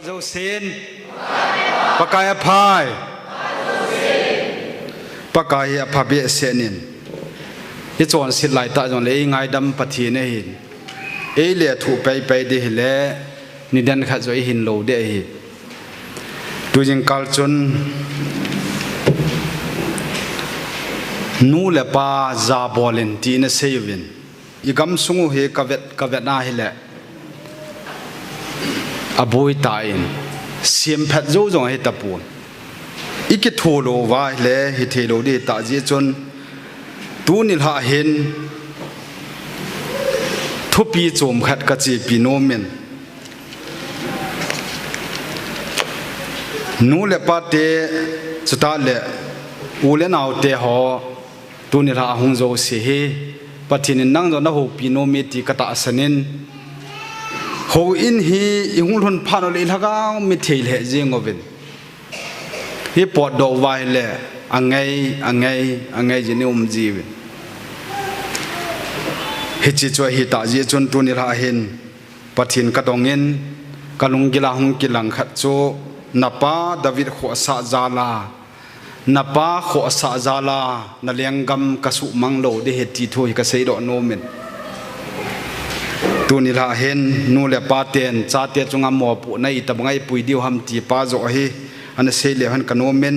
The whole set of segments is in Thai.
dâu xin pakai apai pakai apabe senin hi chon sit lai ta jon le ngai dam pathi ne hin e le thu pai de le ni dan kha zo hin lo de hi tu jing kal chun nu le pa za bolen ti na sevin igam sungu he kavet na hi le aboi ta in siam phat zo jong he tapun iki tholo wa le hi thelo de ta ji chon tu nil ha hen thupi chom khat ka chi pinomen nu le pa te chuta le u le naw te ho tu nil ha hung zo se he pathin nang zo na ho pinomi ti kata sanin ho in hi ihung thon phano le laga mi theil he jengovin hi pot do vai le angai jini jiwin hi chi chwa hi ta ji chun tu ni la hin pathin ka dongin kalung gila hung kilang khat chu napa david kho sa zala napa kho sa zala na lengam kasu manglo de he ti thoi ka sei do no men tu ni la hen nu le pa ten cha te chunga mo pu nai ta bangai pui diu ham ti pa zo hi an sei le han kano men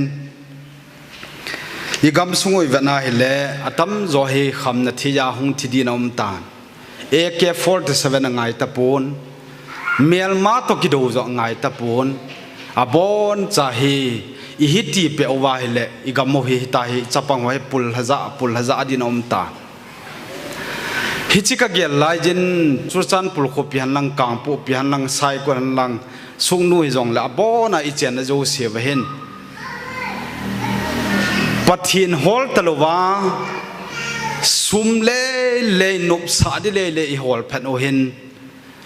igam sungoi vana hele atam zo he kham na thiya hung thi di nom tan AK47 ngai ta pon melma to ki do zo ngai ta pon abon cha hi I hiti pe owa hele igam mo hi ta hi chapang wai pul haza di nom ta hichika gel lai jin churchan pul kho pian lang kang pu pian lang sai ko lang sung nu jong la bona I chen zo se wa hen pathin hol talowa sum le nup sa di le I hol phan o hen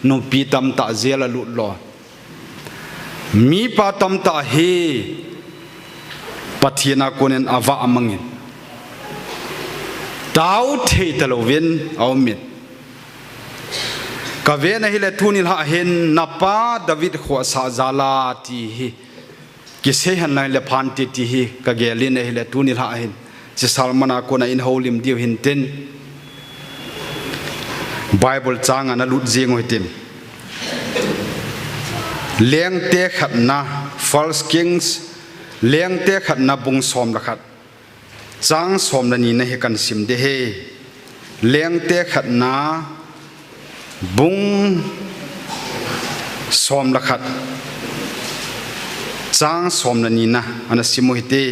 nu pi tam ta zela lut lo mi pa tam ta he pathina konen awa amangin tau thei talovin awmit ka ve na hile thunil ha hen napa david kho sa zala ti hi ki se han na le phan ti hi ka gelin na hile thunil ha hen chi salmana ko na in holim diu hin ten bible chang ana lut jing hoitin leng te khat na false kings leng te khat na bung som la khat chang som na ni na he kan sim de he leng te khat na bung som la khat chang som na ni na ana simu hite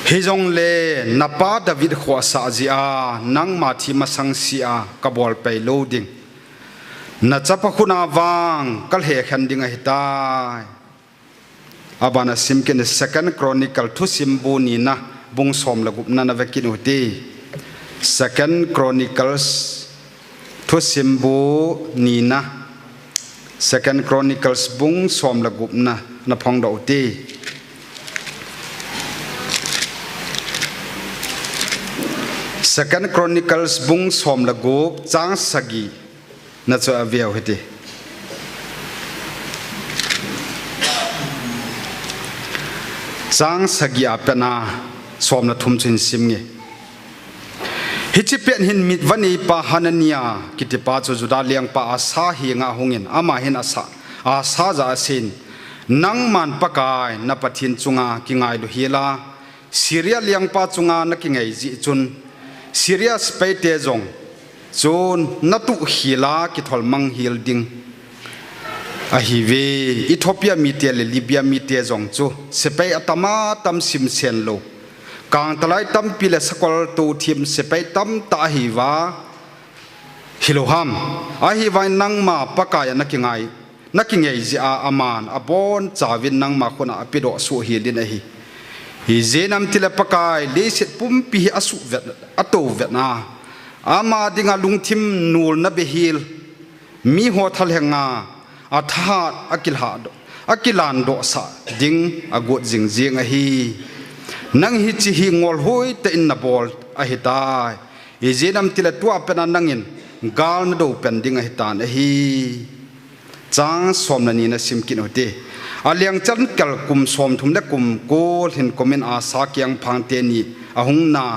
he jong le napa david khwa sa ji a nang ma thi ma sang si a kabol pe loading na chapa khuna wang kal he khan ding a hitai abana simken second chronicle thu simbu ni na bung som la gup na na vekin uti second chronicles thu simbu ni na second chronicles bung som la gup na phong do uti second chronicles bung som la gup chang sagi na cho aviau hiti chang sagi apena somna thum chin simnge hichi pen hin mit vani pa hanania kitipa chu juda liang pa asa hi nga hungin ama hin asa za sin nang man pakai na pathin chunga kingai lu hila syria liang pa chunga na kingai ji chun syria spaite jong chun natu hila ki thol mang hil ding ahive Ethiopia mite le Libya mite jong chu sepai atama tam sim sen lo kang talai tam pile sakol tu thim sepai tam ta hiwa hiloham ahiwa nang ma pakaya nakingai ji a aman abon chawin nang ma khona apido su hilin ahi hi zenam tile pakai le set pumpi asu vet ato vet na ama dinga lungthim nul na behil mi ho thal henga athat akilan do sa ding agot jing a hi nang hi chi hi ngol hoi te in na bol a hi tai e jenam tila tua pena nangin gal na do pen ding a hi tan a hi จางสวมนันนี่นะสิมกินอุติอาเลียงจันกัลกุมสวมทุมเล็กกุมโกลเห็นคอมเมนอาสาเกียงพังเตนีอาหงนา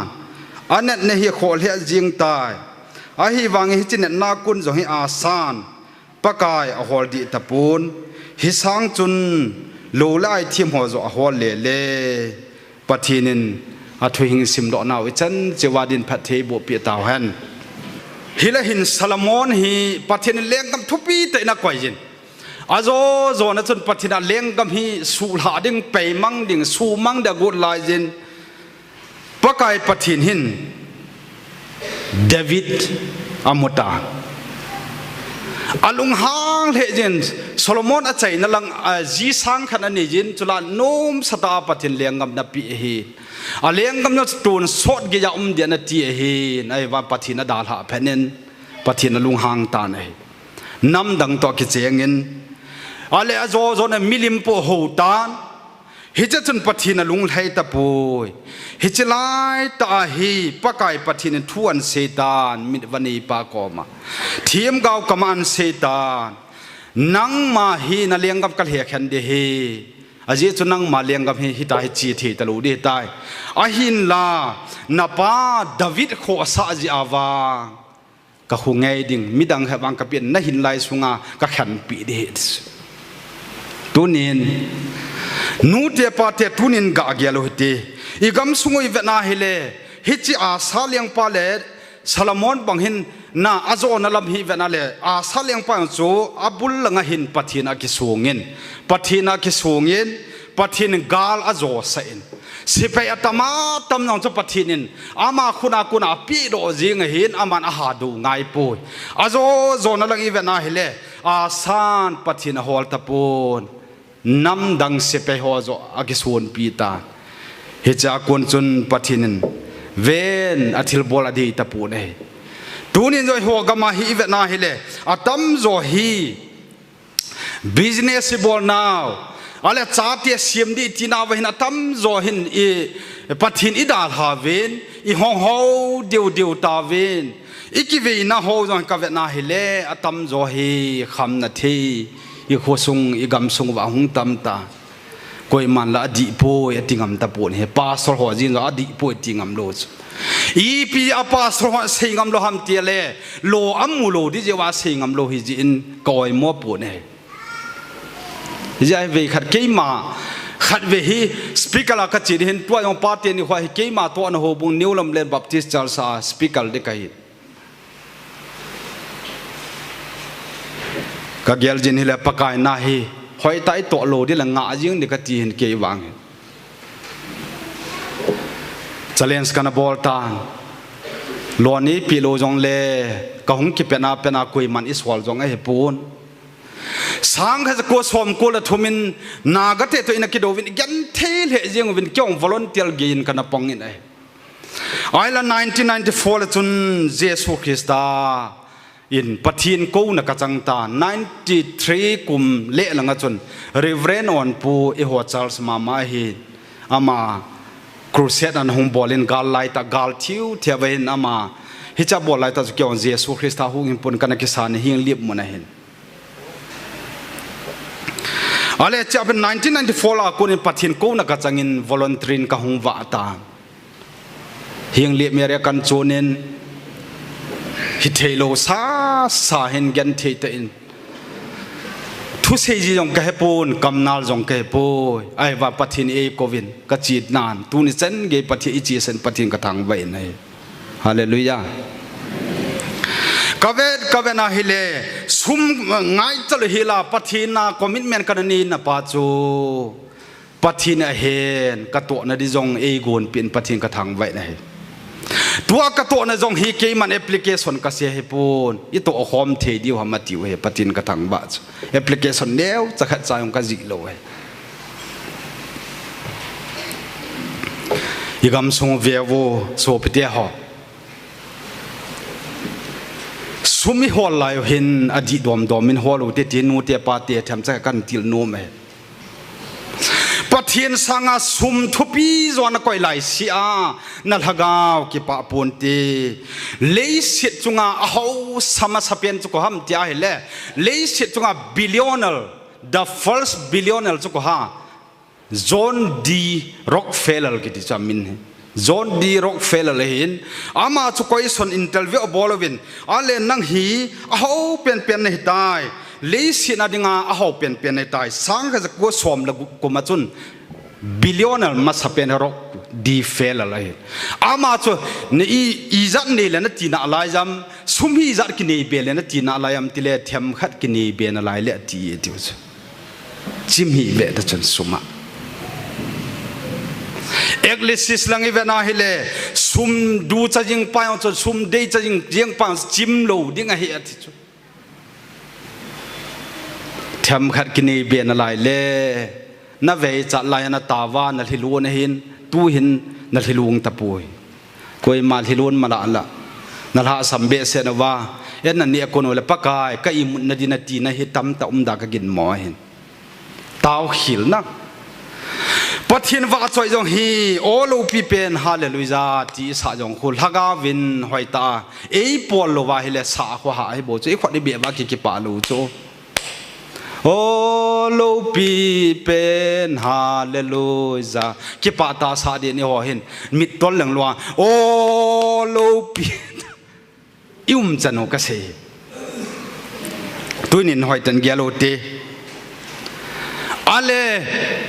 อันนั้นเนี่ยฮีโคเลียจิงตายอาฮีวังฮิจินนากุนจงฮิอาสานปะกายอาฮอลดีตะปูนฮิสังจุนโลไลทีมหัวจอาฮอลเล่ปะทีนินอาทุยหิงสิมดอกนาวจันเจวาดินพัทเทบุปีตาวฮันฮิละหินซาลามอนฮีปะทีนินเลี้ยงกับทุปีเตนักไว้จินอาโจโจนั่นจนปะทีนินเลี้ยงกับฮีสูหาดิ่งไปมังดิ่งสูมังเดกุดลายจินปะกายปะทีนินเดวิดอามุตาอาลุงหางเฮจินโซโลมอนอาใจนั่นลังจีสังขนาดนี้จินจุลาโน้มสตาปะทินเลี้ยงกับนับปีเฮอาเลี้ยงกับนับตูนสดกิยาเดียนตีเฮไอ้ว่าปะทินดาลหาเพนินปะทินลุงหางตาเนน้ำดังตัวกิเจงินอาเลอโจโจนมิลิมโปหูตานฮิจจุนปะทินลุงไทตะปุยฮิจไลตาฮีปะกายปะทินทวนเซตานมิวันนีปากอมาทีมเก่ากมันเซตานนังมาฮีนาเลียงกับกะเลียขันเดฮีอาเจจุนังมาเลียงกับฮีฮิตาฮิจีทีตะลูดีตายอาหินลานาปาดาวิดโคอาซาจิอาวากะคงไงดิ่งมิดังเหบังกะเปียนนาหินไลสุงากะขันปีเดชตุนินนูเตปาเตตุนินกะเกียโลฮิตีอีกำสุงอีเวนาฮิเลฮิจิอาซาเลียงปาเลซาลามอนบังหินนาอาโจนาลัมฮิเวนาเลอาซาเลียงปาโจอับุลลังหินปัทินากิสูงินปัทินากิสูงินปัทินกาลอาโจเซนสิเปยตมาตำนองจะปัทินินอามาคุณาปีโดจิงหินอามันอาหาดูไงปุยอาโจโจนาลังอีเวนาฮิเลอาซานปัทินาฮอลตะปูนน้ำดังสิเปยหัวโจอากิสูนปีตาฮิจากุนจุนปัทินินเวนอาทิลบอลอดีตะปูนตูนินจอยหัวกมาฮีเวนาฮิเลอาตัมโจฮีบิสเนสบอลนาวอะไรจ้าเตียเสียมดีที่นาวินอาตัมโจหินอีปัทินอิดาลฮาเวนอีห้องเฮาเดียวตาเวนอีกิเวน่าเฮาจอยกับเวนาฮิเลอาตัมโจฮีคำนาทีอีหัวซุงอีกำซุงว่าหุงตัมตาก็มันละอดีโพยติงามตะปูนเฮปาสโรจินละอดีโพยติงามโลจอีปีอปาสโรเซงามโลฮัมเตียเลโลอัมมูโลดิเจวาเซงามโลฮิจินกอยมัวปูนเฮจะเวขัดเกมาขัดเวฮีสปีกลากจิตเห็นตัวยองปาเตียนี่ว่าเกมาตัวนโฮบุงนิวลำเลนบัพติสจาร์ซาสปีกลเด็กไอก็เกลจินฮิเลปกายนาฮีหอยไตตัวโลดิละงาจิงเด็กตีเห็นเกยวังจะเล่นสกันบอลตานโลนี้ปีโลจงเล่ก็หงกิเป็นอาคุยมันอิสวอลจงไอ้ปูนสังเขาจะกู้สมกู้ละทุมินนากเตตัวอินักกิโดวินยันเทเลจิงวินเกี่ยงวอลเตียลกินกันปองอินไอ้ละ1994ละจนเยซูคริสต์อินปะทินกูนักจังตา93กุมเละลังจนริเวรนอนปูอิหัวชาร์ลส์มาฮีอามาครูเซตอันหงบอลินกาลไลตากาลทิวเทียบเห็นอามาฮิจับบอลไลตาจุเกี่ยวกับเยซูคริสต์หูอินปุ่นกันนักสานหิงเลียบมันเห็นอะไรจะเป็น1994ละกูนี่ปะทินกูนักจังอินวอลลันทรีนกับหงวะตาหิงเลียบเมียเรียกันโจนินฮิตเทโลซาเห็นกันเทตอินทุเซจีจงเกปูนกำนัลจงเกปูไอ้ว่าปะทินเอโควินกจีดนานตูนิเซนเกปะทิอิจีเซนปะทินกระทังไว้ในฮาเลลูยากเวนาฮิเลซุมง่ายจะเลยฮิลาปะทินาคอมมิตเมนต์กันนี่นะปัจจุปะทินเห็นกระตัวนาดิจงเอโกนเป็นปะทินกระทังไว้ในตัวกระตัวในจงฮีเกมันแอปพลิเคชันก็เสียให้ปูนอีตัวหอมเทดิวหามาติวให้ปฏินกระทังบ้าแอปพลิเคชันเดียวจะขัดใจองกันจิโลให้อีกคำส่งเวียโวโซพิเตหอสุมิหัวไหลเห็นอดีตดอมมินหัวลูเตตินูเตปาเตทำใจกันติลโนมเป ปะทิ ทียนสังอาสุมทุปีจวนก้อยไหลเสียนัลฮกาวกิปะปนตีเลยสิจุงอาเขาสมาสเปียนจุกhamที่อาเล่เลยสิจุงอา billionaire the first billionaireจุกฮะจอห์นดีร็อกเฟลเลอร์กิติจามินจอห์นดีร็อกเฟลเลอร์เห็นอามาจุกอยส่วนอินเทอร์วิวบอลวินอาเลนังฮีเขาเป็นในตายเลยสินาดิงาเขาเป็นในตายสังก็จะกู้สวมละกุมาจุนbillionaire มาสเปียนร็อกดีเฟลเลอร์อามาจุนี่อีจันนี่แหละนั่นจีน่าอะไรจำสุมีจัดกินนี่เบลนั่นจีน่าอะไรจำที่เล่เทียมขัดกินนี่เบลอะไรเล่ที่เดียวจิมฮีเบลจนสุมาเอกลิสิสลังอีเวน่าฮิเลซุมดูจะยิงไปเอาจนซุมเดย์จะยิงไปจิมโลดิ้งไอเฮียที่จุเทียมขัดกินนี่เบลอะไรเล่น่าเวจัดลายน่าตาวาน่าทิลูนหินตู้หินน่าทิลุงตะปุยกุยมาทิลุนมาละละน่าละสัมเบสเนว่าเอ็นนั่นเนี่ยคนเอาเลยปากกายก็อิมุนนาดีนาทีน่าฮิตตั้มตะดากกินหมอเห็นเต้าหิลนะปะทินว่าจอยจงฮีโอลูปีเป็นฮาเลลูยาที่สาจงคุลฮักาวินหอยตาเอ้ปอลโลวาฮิเลสาขวาหายโบจ้ไอ้ขวดนี้เบียว่ากิปาลูโจโอลูปีเป็นฮาเลลูยากิปาตาสาดีนี่หัวเห็นมิดต้นเหลืองลัวโอลูปียุ่มจันโอกเสตุนินหอยตันเกลโลเตอาเล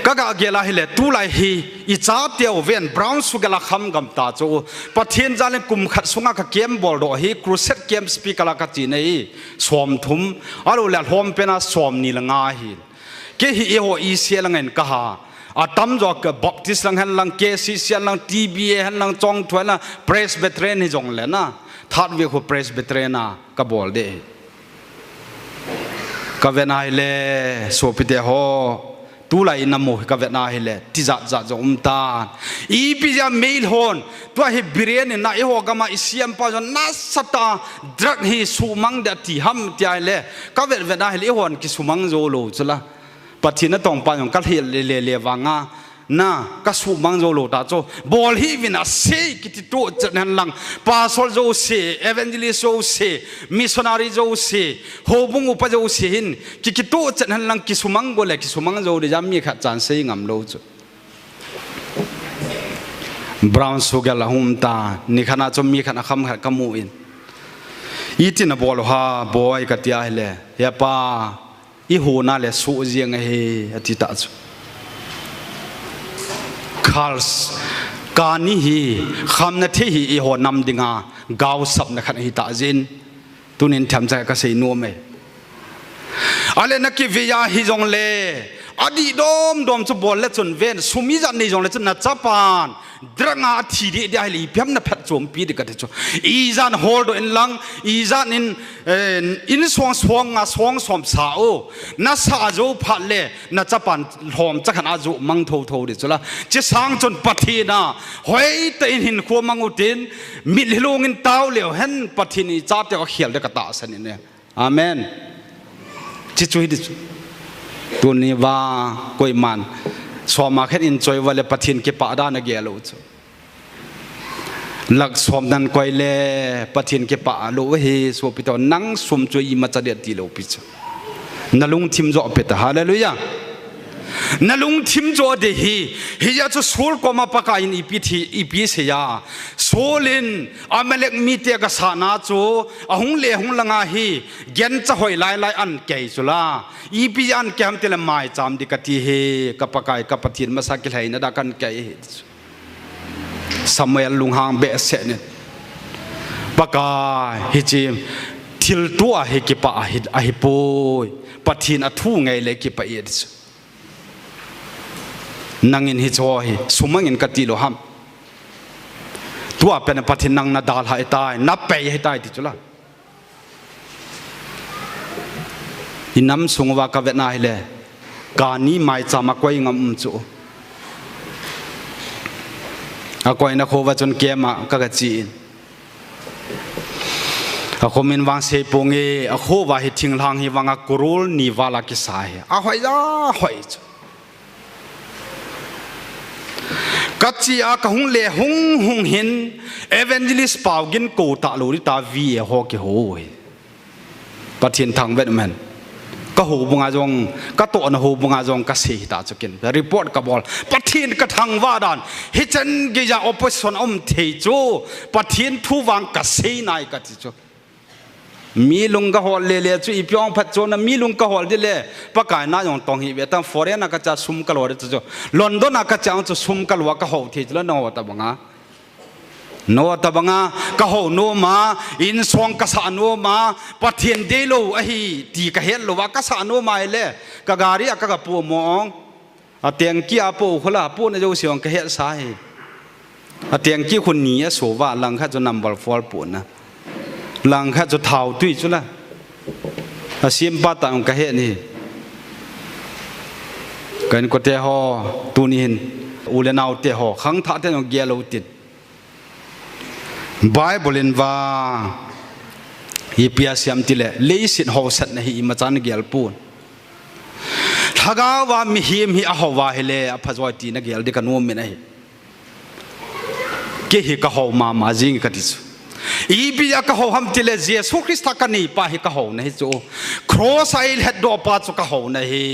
ก็กะเกล้าฮิเลตุไลฮีอิจาเตียวเวนบราวน์สุกลาคำกำตาโจปะเทียนจาเลกุมขัดสุงากะเกมบอลโดฮีครูเซตเกมสปีกลากะจีเนยสวมทุมอาลูเลหอมเป็นอาสวมนิลงาฮีเกฮีเอโฮอีเซียลังเงินกะฮาอาตัมจอกะบัพติสลังเฮนลังเกซีเซียลังทีบีเอเฮนลังจงถวยลังเพรสเบเทรนฮิจงเลนะทัดเวโคเพรสเบเทรนะกะบอลเดกะเวนาฮิเลโซปิเตโฮตู้ไลน์นำโมกับเวียดนามเฮเลที่จะจงตาอีพิจารเมลฮอนตัวเฮบิเรนน่ะเอโฮกามาอิเซียมปาจนนัสตาดรักเฮสุมังเดติฮัมที่ไอเลกับเวียดนามเฮเลฮอนกิสุมังโจโลจุละปัจจินตองปาจงกัลเฮเลวังาน่ะกัสุมังโจโลตาโจบอลฮีวินาเซกิติโตจันหันลังปาโซลโจเซเอเวนเจลิสโจเซมิสซนารีโจเซโฮบุงอุปโจเซหินกิโตจันหันลังกิสุมังโกเลกิสุมังโจเดจามีขัดจานเซงามโลจบราวน์สุกลาหุมตานี่ขณะจมีขณะคำขัดกมูอินอีตินบอลฮาบอยกัตยาเฮเลเฮปาอีหูน่าเลสุเจียงเฮอติตาจคาร์สการนี้ฮีคำนั้นที่ฮีอีหัวนำดิ่งาก้าวสับนักขันฮิตาจินตุนินทำใจก็เสียนัวเมอะไรนักกิวิยาฮิจงเลอดีตดอมจะบอลเล็จนเวนสุมิจันนี่จงเล็จนนัดจับปานดรังอาทีเดียร์ลีเพียมนับเพชรจมปีเด็กกันเถอะอีจันโฮลด์อินลังอีจันอินสวงสวงสวงสวมสาวนัสอาจูพัดเล่นัดจับปานหอมจักรอาจูมังโถดิจุละจะสร้างจนปฏีน่ะหอยแต่อินหินขวมังอุตินมิดลุงอินเต้าเหลียวเห็นปฏีนี่จับเดียวเขียนเด็กตาสันนี่อาเมนจิตจุยดิตัวนี้ว่ากุยมันสวมาแค่อินจอยวันเลปทินเก็บปาดานเกลูจหลักสวมนั้นกุยเล่ปทินเก็บปาลูเฮสวปิตอนังสวมจอยมาจัดเดียตีลูปิจนลุงทิมจ่อเปตฮาเลลูยานลุงทิมจ่อเดฮีฮิยาจะสูลก็มาปากอินอีพีเสียสูลินอเมเล็กมีเตกสานาจูอาหงเล่หงลังอาฮีเกนจะหอยไล่อันเกยจุลาอีพีอันเกมเตลไม่จำดิกติเฮกับปากกับปทินมาสักกิเลนนัดกันเกยสมัยลุงหางเบสเซนปากฮิจิมทิลตัวเฮกิปะอาฮิปุยปทินอทุ่งไงเล็กิปะเอดนังอินฮิจอยสุมังอินกติโลฮัมตัวเป็นปฏินังนาดาลให้ตายนับไปให้ตายติจุละอินน้ำสุงวากาเวนาฮิเลการนี้ไม่จำมากวยงามจูอากวยนักโควาจนเกมากกจีนอาคมินวางเสปงเออาโควาหิทิงลังฮิวังอากรูลนิวาลากิสายอาหอยจ้าหอยจู กัจจีอากะหุงเลหุงหินเอเวนเจลิสเป่ากินกูตะลูริตาวีฮอกโหยปะเทียนทางเวทมันก็หูบงอาจงก็ตัวนะหูบงอาจงก็เสียตาจะกินรีพอร์ตกับบอลปะเทียนก็ทางว่าดันฮิจันกิจาออปชั่นเทจูปะเทียนทุวังก็เสียนายก็ติจูมีลุงก็หอเลเลยจู่อีพยองพัดโจนะมีลุงก็หอเลเลยปะกายน่าอย่างตองหิเวตังฟอเรนก็จะซุ่มกลัวเดจูลอนดอนก็จะเอาจะซุ่มกลัวก็หอเทจูแล้วนอตะบังอ่ะโนตะบังอ่ะก็หอโนมาอินสวงก็สานโนมาปะเทียนเดโลไอตีก็เห็นโลว่าก็สานโนมาเลยก็การีก็กปูมองอะเตียงกี้อาปูคนละปูนะจะเสียงก็เห็นสายอะเตียงกี้คนนี้โสว่าลังข้าจะนำบอลฟอลปูนะหลังข้าจะเท้าตุยจุละอาเซียมปาตังกะเฮนี่กันก็เตะหอตูนินอุเลนาวเตะหอขังท่าเตะนองเกียร์เราติดไบเบิลว่าฮิพิอาเซียมติเลเลสินหอสัตนะฮิมาจานเกียร์ปูนถ้าก้าวว่ามีฮิมฮิอาหว่าเฮเลอภัจวัยตีนักเกียร์เด็กกันนุ่มไม่ได้เกี่ยก็หอมาจิงกันที่สุดอีบียากะโฮฮัมติเลเยซูคริสต์กันนี่ป้าฮิกะโฮนะฮิโจครอสไอลเฮดดอป้าจุกะโฮนะฮิ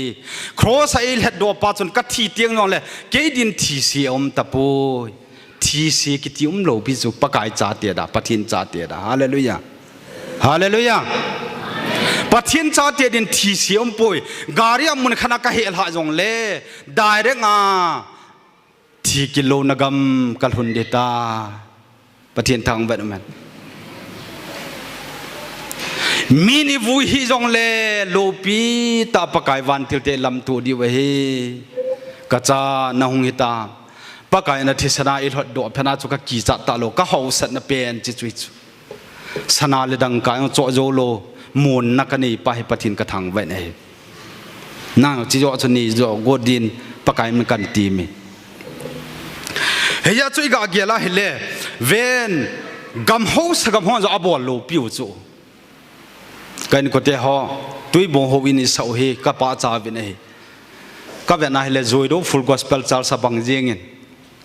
ครอสไอลเฮดดอป้าจุนกัดทีเตียงนองเลยเกดินทีเสียตะปูทีเสียกิติโลบิจุปะกายจ่าเตียดาปะทินจ่าเตียดาฮาเลลูยาฮาเลลูยาปะทินจ่าเตียดินทีเสียปุยการีมุนขณะกะเฮลหาจงเลได้เรงาทีกิโลนกมกัลหุนเดตาปะเทียนทางแบบนั้นมีนิวุยจงเลโลปีตาปะกายวันทิลเตลำตัวดีเวกะจานาหุงฮิตาปะกายนาทิสนาอิลหดดอพนาจุกะกีจัตตาโลกะเฮาสัตนะเป็นจิจุยจุสนาเลดังกายโจโจโลมูลนักนี่ปะให้ปะทินกะทางไว้เนนางจิโจชนีโจโกดินปะกายมันกันตีมีเฮียจุยกะเกียละเฮเลเวนกัมโฮสกัมโฮจะอบอลโลปิวจูกันก็เตะหอตุยบงโฮวินิสเอาเฮกับป้าจ่าวินเฮกับเวนัยเลจอยดูฟูลกอสเปลชาร์ลส์บังเจงิน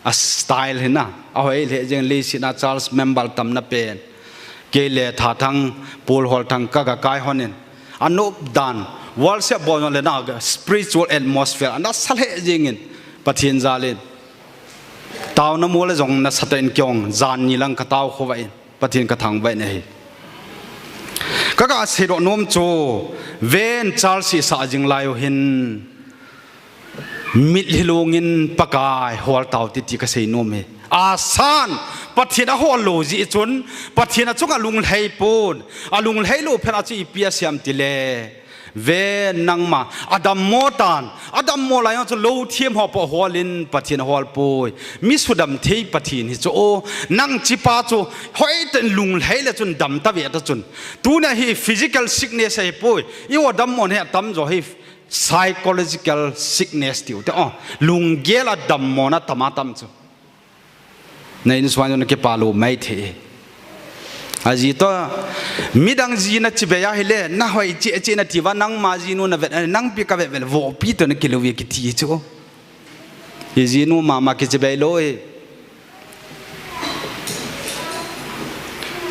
อัสไตล์เห็นนะเอาเฮเลเจงเลสินาชาร์ลส์เมมบัลตัมนับเป็นเกเลท่าทางปูลฮอลทางกะกายฮอนินอันนู้ดันวอลเซียบอลเลน่าสปิริตชัวลแอดมอสเฟียร์อันนั้นสัลเลเจงินปะเทียนจาเลนตาวน้ำมูลจงนัสเตนกยองจานนิลังกะตาวขวายปะเทียนกะทางไว้เนยก็กาเสดนมโจเวนชาร์ลซีสาจิงไลโอหินมิดฮิลงินปะกายหัวเต่าติดกเสนมเฮอาซานปัทเนหัวโลจิจุนปัทเนจุกลุงไหปูนลุงไหลูเพนัจีเปียเสียมติเลเวนังมาอดัมโมตันอดัมโมลายจะโลเทียมหัวปะหัวลินปัทเนหัวปูยมิสุดัมเทปัทเนโจนังจิปาโจหอยเต็นลุงไหเลจุนดัมตะเวตจุนตัวเนี่ยฮีฟิสิคอลซิกเนสให้ปูยอีว่าดัมโมเนี่ยตั้มโจฮีpsychological sickness ติวแต่อ๋อลุงเกลดัมโมนะตมาตั้มโจในนิสวานจนเก็บปาลูไม่เทอาจีตัวมิดังจีนัดเบียฮิเลน่าหอยเจนัดที่ว่านังมาจีนูนเวทนังปีกเวทวอปีตัวนึกกิโลวิกิตีโจอาจีนูมาคิดเบียโล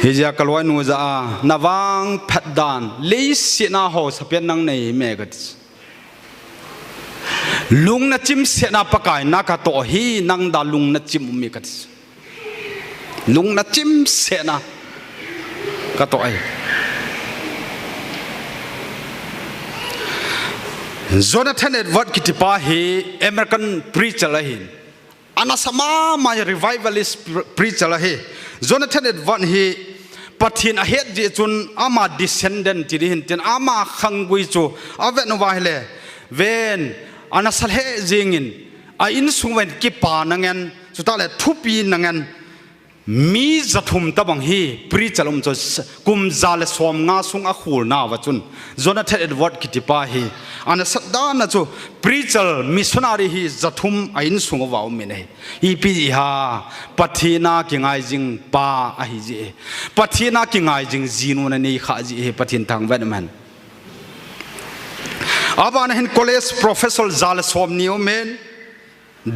เฮียกลวยนูจ้านวังพัดดานเลสินาโฮสเปียนังในเมกัดลุงนัดจิมเสนาปะกายนักตัวฮีนังดาลุงนัดจิมเมกัดลุงนัดจิมเสนาก็ตัวไอ้โจนาธานเอ็ดเวิร์ดกิติปาฮีอเมริกันพรีเชอร์ละฮีอันนั้นสมามารีไววัลิสพรีเชอร์ละฮีโจนาธานเอ็ดเวิร์ดฮีปัทยินอาเหตุจีจุนอามาดิสเซนเดนที่ดิหินจินอามาขังกุยจูอาเวนวาฮิเลเวนอันนั้นสัลเหจิงินอินสุเวนกิปานังเงินสุดท้ายทุบีนังเงินมีจัตุมตะบังฮีปริจลมจกุมซาเลสวมงาสุงอาคูลนาวจุนโจนาธานเอ็ดเวิร์ดกิติปาฮีอันนั้นสัตดานะจูปริจลมิสนารีฮีจัตุมอินสุงวาวมินเฮอีปีฮาปัทยินากิงไอจิงปาอหิจีปัทยินากิงไอจิงจีนูนันนี่ข้าจีปัทยินทางเวทมันอาบานเห็นคอลเลจโปรเฟสเซอร์ซาเลสวมนิโอเมน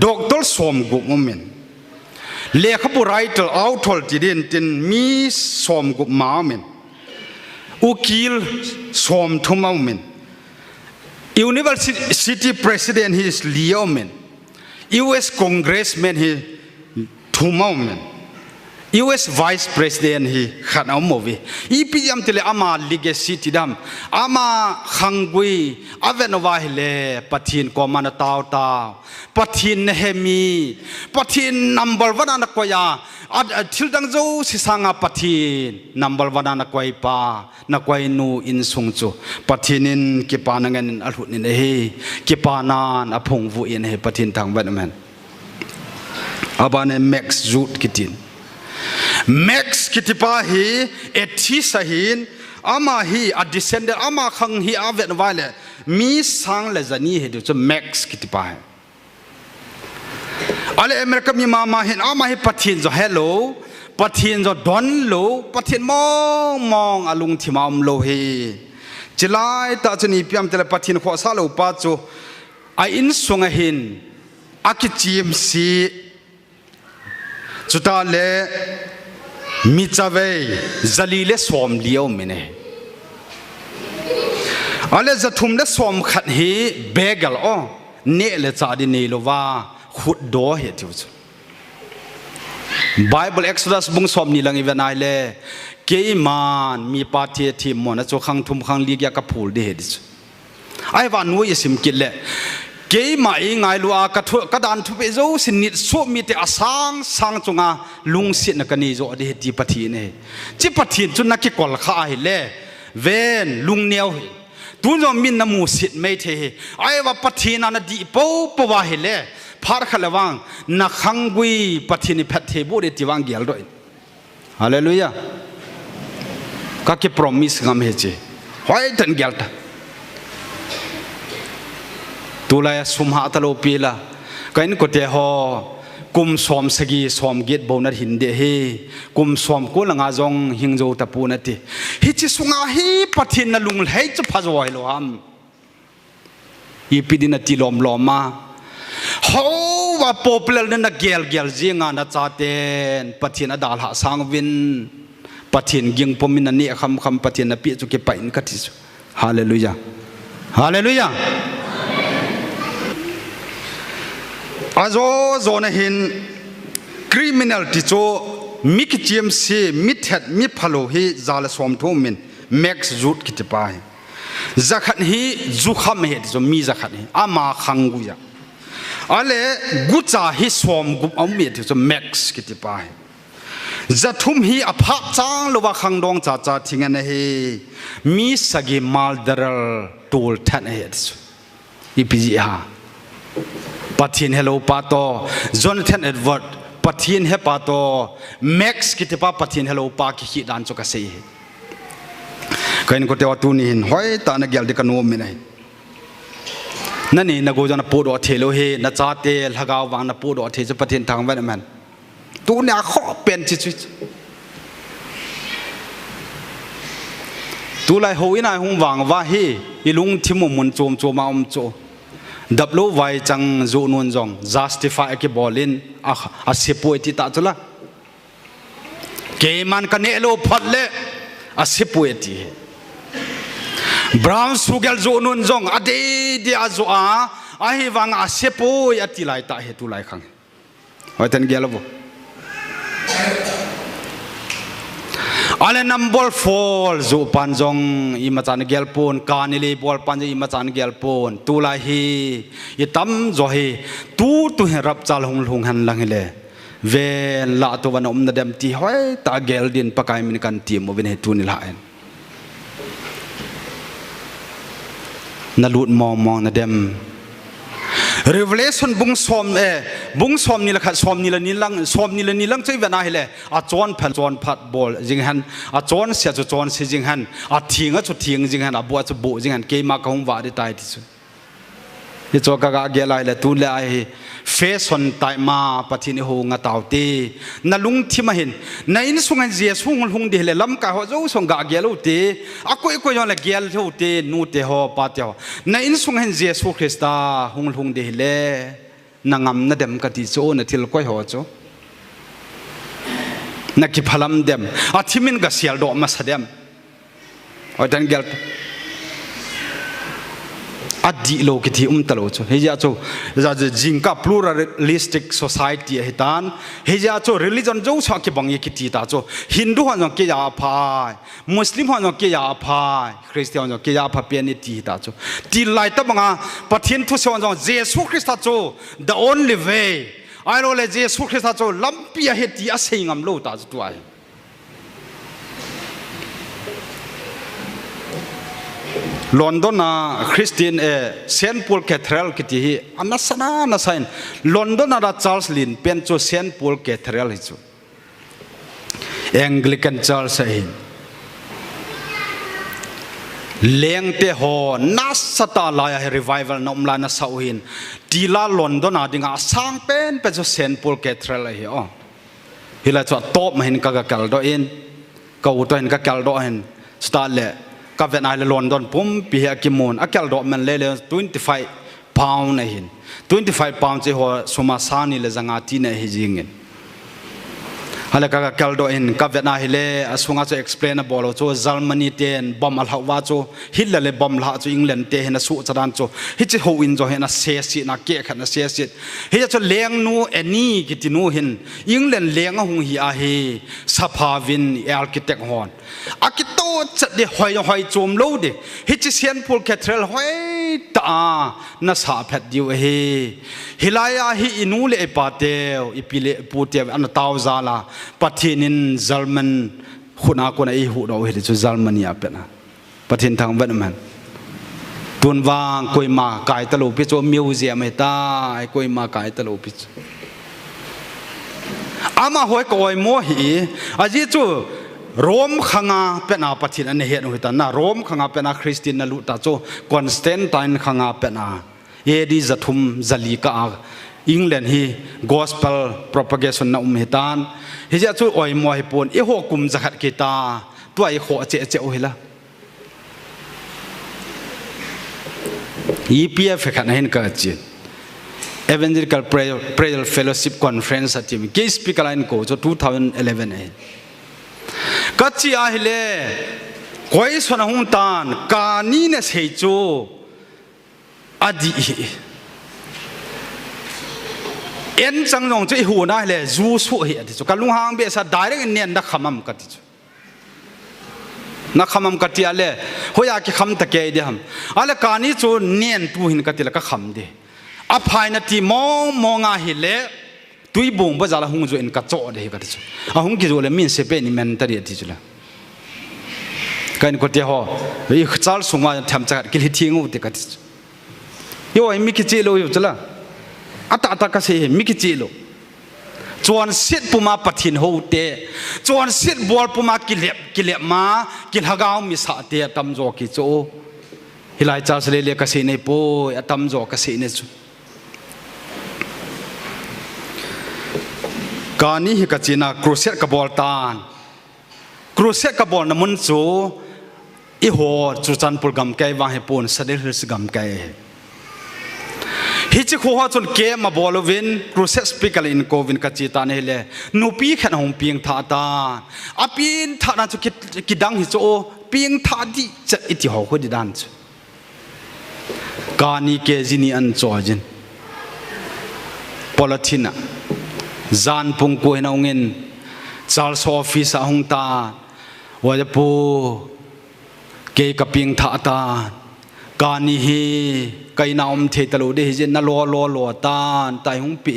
ด็อกเตอร์สวมกุมเมน เลขบุไรต์เอาทอลจีดินตินมีสมกุมาเมนอุกิลสมทุมาเมน University President he is Leo men US Congressman he Thumau men US Vice President he Khanau movi EPM tele ama legacy tidam ama khangui avenova hele pathin ko mana taw taw pathin hemi pathin number 1 ana koya thildang zo sisanga pathin number 1 ana koi pa na koi nu in sungchu pathinin ki panangan alhut ni he ki panan aphung vu in he pathin thang ban man abane max jut kitin max kitipa hi ethi sahin ama hi a descendant ama khang hi avet wale mi sang le zani he do max kitipa ale america mi mama hin ama hi pathin zo hello pathin zo don lo pathin mong alung thimam lo he chilai ta chuni piam tele pathin kho sa lo pa chu a in sunga hin akichim si chuta le michawe zalile som liao mine ale zathum le som khat hi begal o ne le cha di ne lo wa khut do he tiu Bible Exodus bung som ni lang ivenai le ke man mi pa the thi mon cho khang thum khang li ya ka phul de he dis ai wa nu isim kit le ke ma i ngai lu a ka thu ka dan thu pe zo sin nit so mi te asang sang chunga lung sit na kani zo de ti pathi ne chi pathi chu na ki kol kha hi le ven lung neo hi tu zo min na mu sit mai the ai wa pathi na na di po po wa hi le phar khalawang na khangui pathi ni phat the bu de ti wang gyal doi hallelujah ka ki promise ngam he che hoi tan gyal ta tulaya sumha talo pila kain ko te ho kum som sagi som git bona hinde he kum som ko langa jong hingjo tapu na ti hi chi sunga hi pathin na lung hei chu phajoi lo ham i pidina ti lom loma ho wa popular na gel jinga na chaten pathin adal ha sangwin pathin ging pomin ni kham pathin na pi chu ke pain ka ti hallelujah hallelujah azo zona hin criminal ti cho mik gmc mithat mi phalo hi zala som thomin max jut kitipa zakhat hi zukham he zo mi zakhat hi ama khanguya ale gucha hi som gup ami ti zo max kitipa zathum hi apha chang lowa khangdong cha cha thingana he mi sagi maldaral tol than he ipg ha pathin hello pato Jonathan Edward pathin he pato max kitipa pathin hello pa ki dan chu ka sei kain ko te watu ni hin hoi ta na gyal de kanu mi nai nani na go jana podo thelo he na cha te lagaw wang na podo the chu pathin thang ban man tu na kho pen chi chu tu lai ho ina hung wang wa he ilung thimu mun chom ma cho dablo vai chang zo nun jong justify ke bolin a sepoi ti ta chula ke man ka ne lo phatle a sepoi ti brown sugar zo nun jong ade de azo a hi wang a sepoi ati lai ta he tu lai khang hoi tan gelo bo ale number 4 zo panjong imachan gelpon kanile bol panje imachan gelpon tula hi itam zo hi tu he rap chal hung han lang le ve la to wan om na dem ti hoi ta gel din pakai min kan ti mo ben he tu ni la en na lut mong na dem Revelation bung som ni la khat som ni la ni lang chei vena hele a chon phat bol jing han a chon sia chu chon si jing han a thinga chu thing jing han a bo chu bo jing han ke ma ka hung wa de tai ti chu ye cho ka ga ge lai la tu le ai face on tai ma pathini ho nga taw te na lung thi ma hin na in sungan je sung hung de le lam ka ho zo song ga ge lo te a ko yo la gel ho te nu te ho pa te ho na in sungan je su Krista hung de le na ngam na dem ka ti cho na thil ko ho cho นักกิพลัมเดมอาทิมินกับเสียลดอกมาสเดมเอาดันเกลอดีโลกิที่ตลอดเฮียจูจะจิงกับ pluralistic society เหตุการณ์เฮียจู religion จูชอบกิบังยี่กิที่ตาจูฮินดูฮันจงเกียร์พายมุสลิมฮันจงเกียร์พายคริสเตียนจงเกียร์พายเปียนิที่ตาจูที่ไล่ตั้งมาปะทินทุกคนจงเยซูคริสต์จู the only way ไอ้เราเลยเยซูคริสต์จูลัมปีเหตุอาศัยงามโลตาจูตัวลอนดอนน่ะคริสเตียนเซนต์ปอลแคทเธอเรลกิที่อันนั้นสนานะสัยลอนดอนน่ะชาร์ลส์ลินเป็นจูเซนต์ปอลแคทเธอเรลฮิจูแองกิกันชาร์ลส์เองเลี้ยงเตะหัวนัสสตาลายรีไวเวลน้อมลานัสเอาหินดีลาลอนดอนน่ะดิ่งอาสังเป็นจูเซนต์ปอลแคทเธอเรลฮิอ๋อฮิลาจูท็อปมาเห็นกักกัลโดอินก็อุตเห็นกักกัลโดอินสตาร์เล่กับเวนัยลอนดอนปุ่มปีเหกิมอนอักลดอกมันเล่25 pound นะหิน25 pound เจ้าหัวสมาสานีเลจังอาทีนะฮิจิงเงินฮัลโหลกับลดอินกับเวนัยเล่สุงาจะ explain นะบอลโจจัลมันนี่เตนบอมอัลฮาวาโจฮิลเล่บอมละโจอังกฤษเตนนะสุจรันโจฮิจิโฮอินโจเห็นนะเสียสินะเกะขันนะเสียสิฮิจะเลี้ยงนูเอ็นนี่กิตินูหินอังกฤษเลี้ยงหงฮิอาฮีสภาวินเอลกิเตกฮอนอากิโตจะเดี๋ยวหอยโจมโลดิฮิจิเซียนพูลแคทเทอร์หอยตานาสาเพดดิวเฮฮิลายาฮิอินูเลปาเตลอิปิเลปูเตลอันตาวซาลาปะทินินซัลมันคุณอาคนไอหูเราเห็นจุซัลมันยาเป็นนะปะทินทางเวียดนามตุนวางกุยมากายตะลุปิโจมิวเซียมเฮตากุยมากายตะลุปิโจอามาหอยกอยโมหีอาจิจูโรมขังอาเป็นอาปฏิทินเหตุหุตันนะโรมขังอาเป็นอาคริสเตียนลุตาโจคอนสแตนไตน์ขังอาเป็นอาเอดีจัตุมจัลีกาอังกฤษฮี gospel propagation นะเหตันเฮียจูออยมวยปนเอโฮกุมจักรกิตาตัวไอโฮเจโอเฮล่ะ EPF ขันเห็นกันจี Evangelical Prayer Fellowship Conference ที่มี Guest Speaker Line ก็จะ2011เองกัจจิอาฮิเลคอยสวนหงตานกานีเนสเฮจูอดีเอ็นจังนงจะหัวน่าเลยจูสุเฮติจูการลุงหางเบสได้เรื่องเนียนนักขมกัติจูนักขมกัติอะไรหัวยากิขมตะเกียเดียมอะไรกานีจูเนียนตูหินกัติละก็ขมเดอภัยนาทีมองอาฮิเลตุยบุงบ้าจาละหงจูเอ็นกัจโจเดฮิกัติจูอาหงกิจูเลมินเซเปนิเมนตารีติจูละกันก็เดียวอีกจัลสุมาทำจากกิเลทิ้งอุติกัติจูโยไอมิกิจิโลอยู่จุละอัตกษมิกิจิโลจวนสิทธิ์ปุมาปฏินหูเตจวนสิทธิ์บอลปุมากิเลมากิลฮากาวมิสาเตตัมโจกิโจฮิไลจาสเลเลกษในปูตัมโจกษในจูการนี้ฮิกจินาครูเซตกับบอลตานครูเซตกับบอลน้ำมันจูอีหัวจูจันปุลกัมไกวางให้ปูนสเดลสกัมไกฮิจิโคฮาจนเกมมาบอลวินครูเซตสปีกอะไรอินโควินกัจจิตานี่เลยนูปีแค่หงปีงท่าตาอาปีนท่านั้นจูกิดังฮิโจปีงท่าดีจะอิติหัวคนดีดันจูการนี้เกจินีอันโจจินพอลทินะจานปุ่งกุยนองเงินจาร์สออฟฟิศหงตาว่าจะปูเกยกับปิงท่าตาการนี้เฮไกน่าอมเทตลูเดฮิเจนนัวตานตายหงปี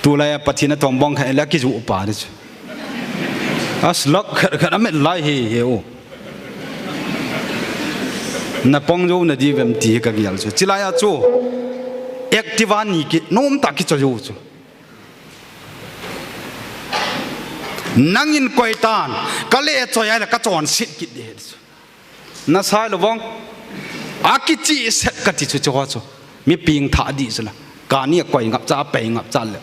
ตัวอะไรปฏิณตอมบังแค่เล็กกิจูอุปาดิชอัสลักขนาดไม่ไล่เหี้ยวนับปองโจนดีเวมตีกับยัลจูจิลายาจูเอ็กติวานีกิน้อมตากิจูจูนั่งยินกวยตานก็เลยจอยอะไรก็จอนสิกิดเดชน่าใช่หรือวังอากิจิเสกกติจูจูจูมีปิงท่าดีสุดละการนี้กวยงับจ้าไปงับจ้าเลย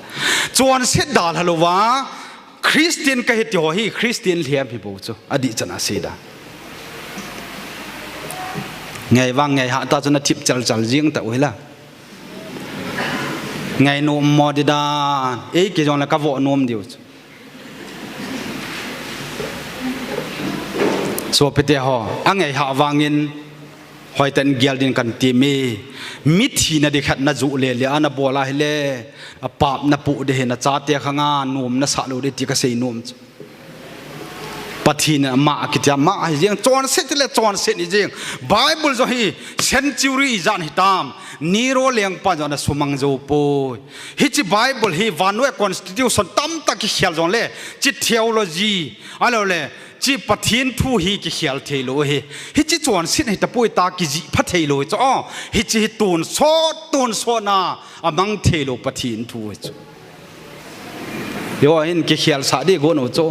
จวนเสดาลฮัลโหลวะคริสเตียนก็เหตุว่าฮีคริสเตียนเลี้ยงพี่บูจูอดีตจะน่าเสียดายไงว่างไงหาตาจนทิพย์จัลจิงแต่โอ้ยละไงนุ่มมอดิดาเอ้ยกี่จงละก็วอนนุ่มเดียว so pete ho angai ha wangin hoi tan gyal din kan ti mi mithi na dikhat na zu le le ana bola hele apap na pu de na cha te khanga num na sa lo de ti ka sei num pathin ma kitya ma jeng chon set le chon set ni jeng bible zo hi century jan hitam niro leng pa jana sumang zo po hi chi bible hi vanwe constitution tam ta ki khial jong le chi theology alo le chi pathin thu hi ki khial thelo hi chi chon sit hi ta poi ta ki ji pha thelo cho hi chi tun so na amang thelo pathin thu cho yo hin ki khial sa de go no cho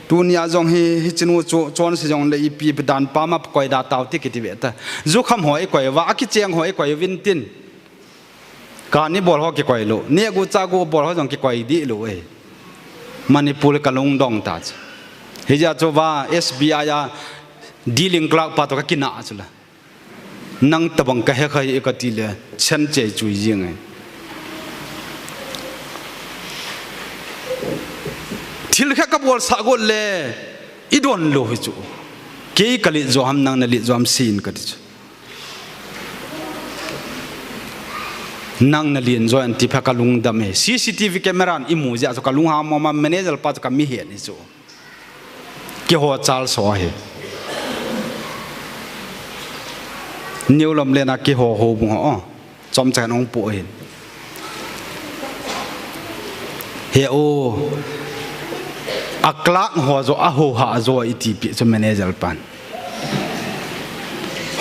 dunia jong hi chinu chon se jong le pi dan pa ma koi da taw ti ki ti beta zu kham hoi koi wa ki cheng hoi koi win tin ka ni bol ho ki koi lo ne gu cha gu bol ho jong ki koi di lo e manipur ka long dong ta hi ja cho wa SBI ya dealing clock pa to ka kina chula nang tabang ka he khai ka ti le chen che chui jing ai thil kha ka bol sa go le idon lo hi chu ke kali zo ham nang na li zo am sin ka ti chu nang na lien zo an ti pha ka lung dam he CCTV camera an imu ja so ka lung ha ma manager pa ka mi he ni chu ke ho chal so he new lam le na ke ho bu ho chom chan ong pu he o aklak ho zo a ho ha zo iti pi so manager pan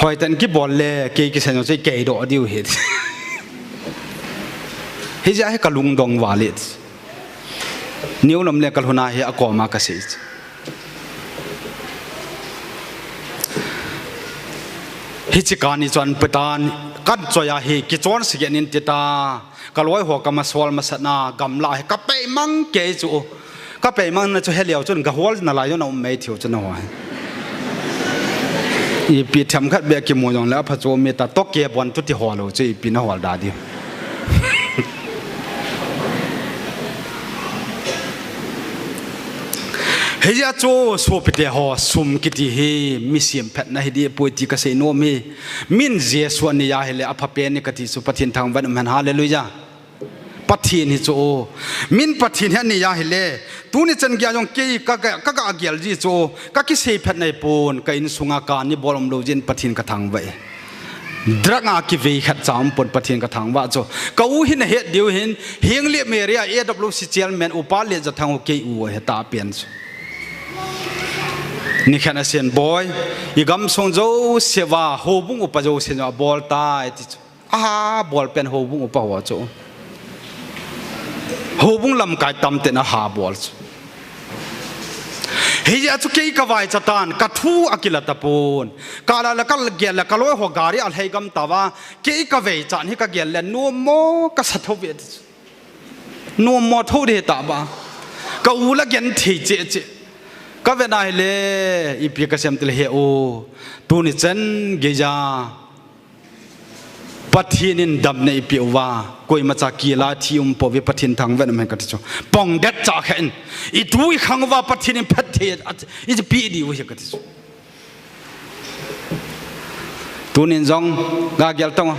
hoi tan ki bol le ke ki sen se ke do diu hit he ja he kalung dong walit new lam le kal hona he akoma ka se hi chi kani chon petan kan choya hi ki chon sigenin tita kaloi ho kama sol masana gamla he ka pe mang ke chu ka pe mang na chu heliao chun ga hol na la yo na me thiu chu na wa i pi tham khat be ki mo jong la pha cho me ta to ke bon tu ti ho lo chi pi na hol da di he ya cho so pete ho sum kiti he mi sim phat na hi di poeti ka se no mi min jesu ni ya hele apha pe ni kati su pathin thang ban man hallelujah pathin hi cho min pathin he ni ya hele tu ni chen gya jong ke ka agyal ji cho ka ki se phat nai pon ka in sunga ka ni bolom lo jin pathin ka thang vai dranga ki ve khat cham pon pathin ka thang wa cho ka u hin he diu hin hing le meria AWC chairman upal le ja thang ke u he ta pian ni khana sen boy igam song zo sewa hobung upa zo sen bol ta ti bol pen hobung upa wa cho hobung lam kai tam te na ha bol he ya chu ke ka vai chatan ka thu akila tapon kala la kal gel la kaloi ho gari al hei gam tawa ke ka ve chan hi ka gel le no mo ka satho ve no mo tho de ta ba ka u la gen thi che ka ve nai le i pi ka sem tel he o tu ni chen ge ja pathin in dam nei pi wa koi ma cha ki la thi po ve pathin thang ven men ka ti cho pong det cha khen i tu i khang wa pathin in phat the i ji pi di wi ka ti cho tu nin jong ga gel tong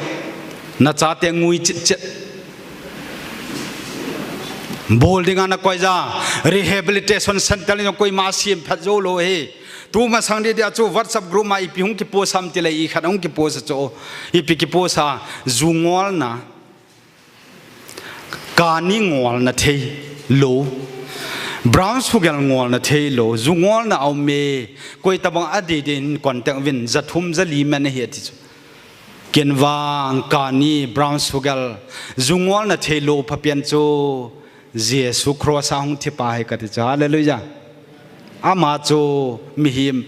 na cha te ngui chit bolding ana koi ja rehabilitation center ni koi ma sim phat zo lo he tu ma sang de dia chu WhatsApp group ma ipi hung ki post sam ti le i khanong ki post cho ipi ki post sa zungol na kani ngol na thei lo brown sugar ngol na thei lo zungol na au me koi tabang adi din contact win zathum zali man he ti ken wang kani brown sugar zungol na thei lo phapian cho jesu cross hung thi pa he ka ti hallelujah ama cho mihim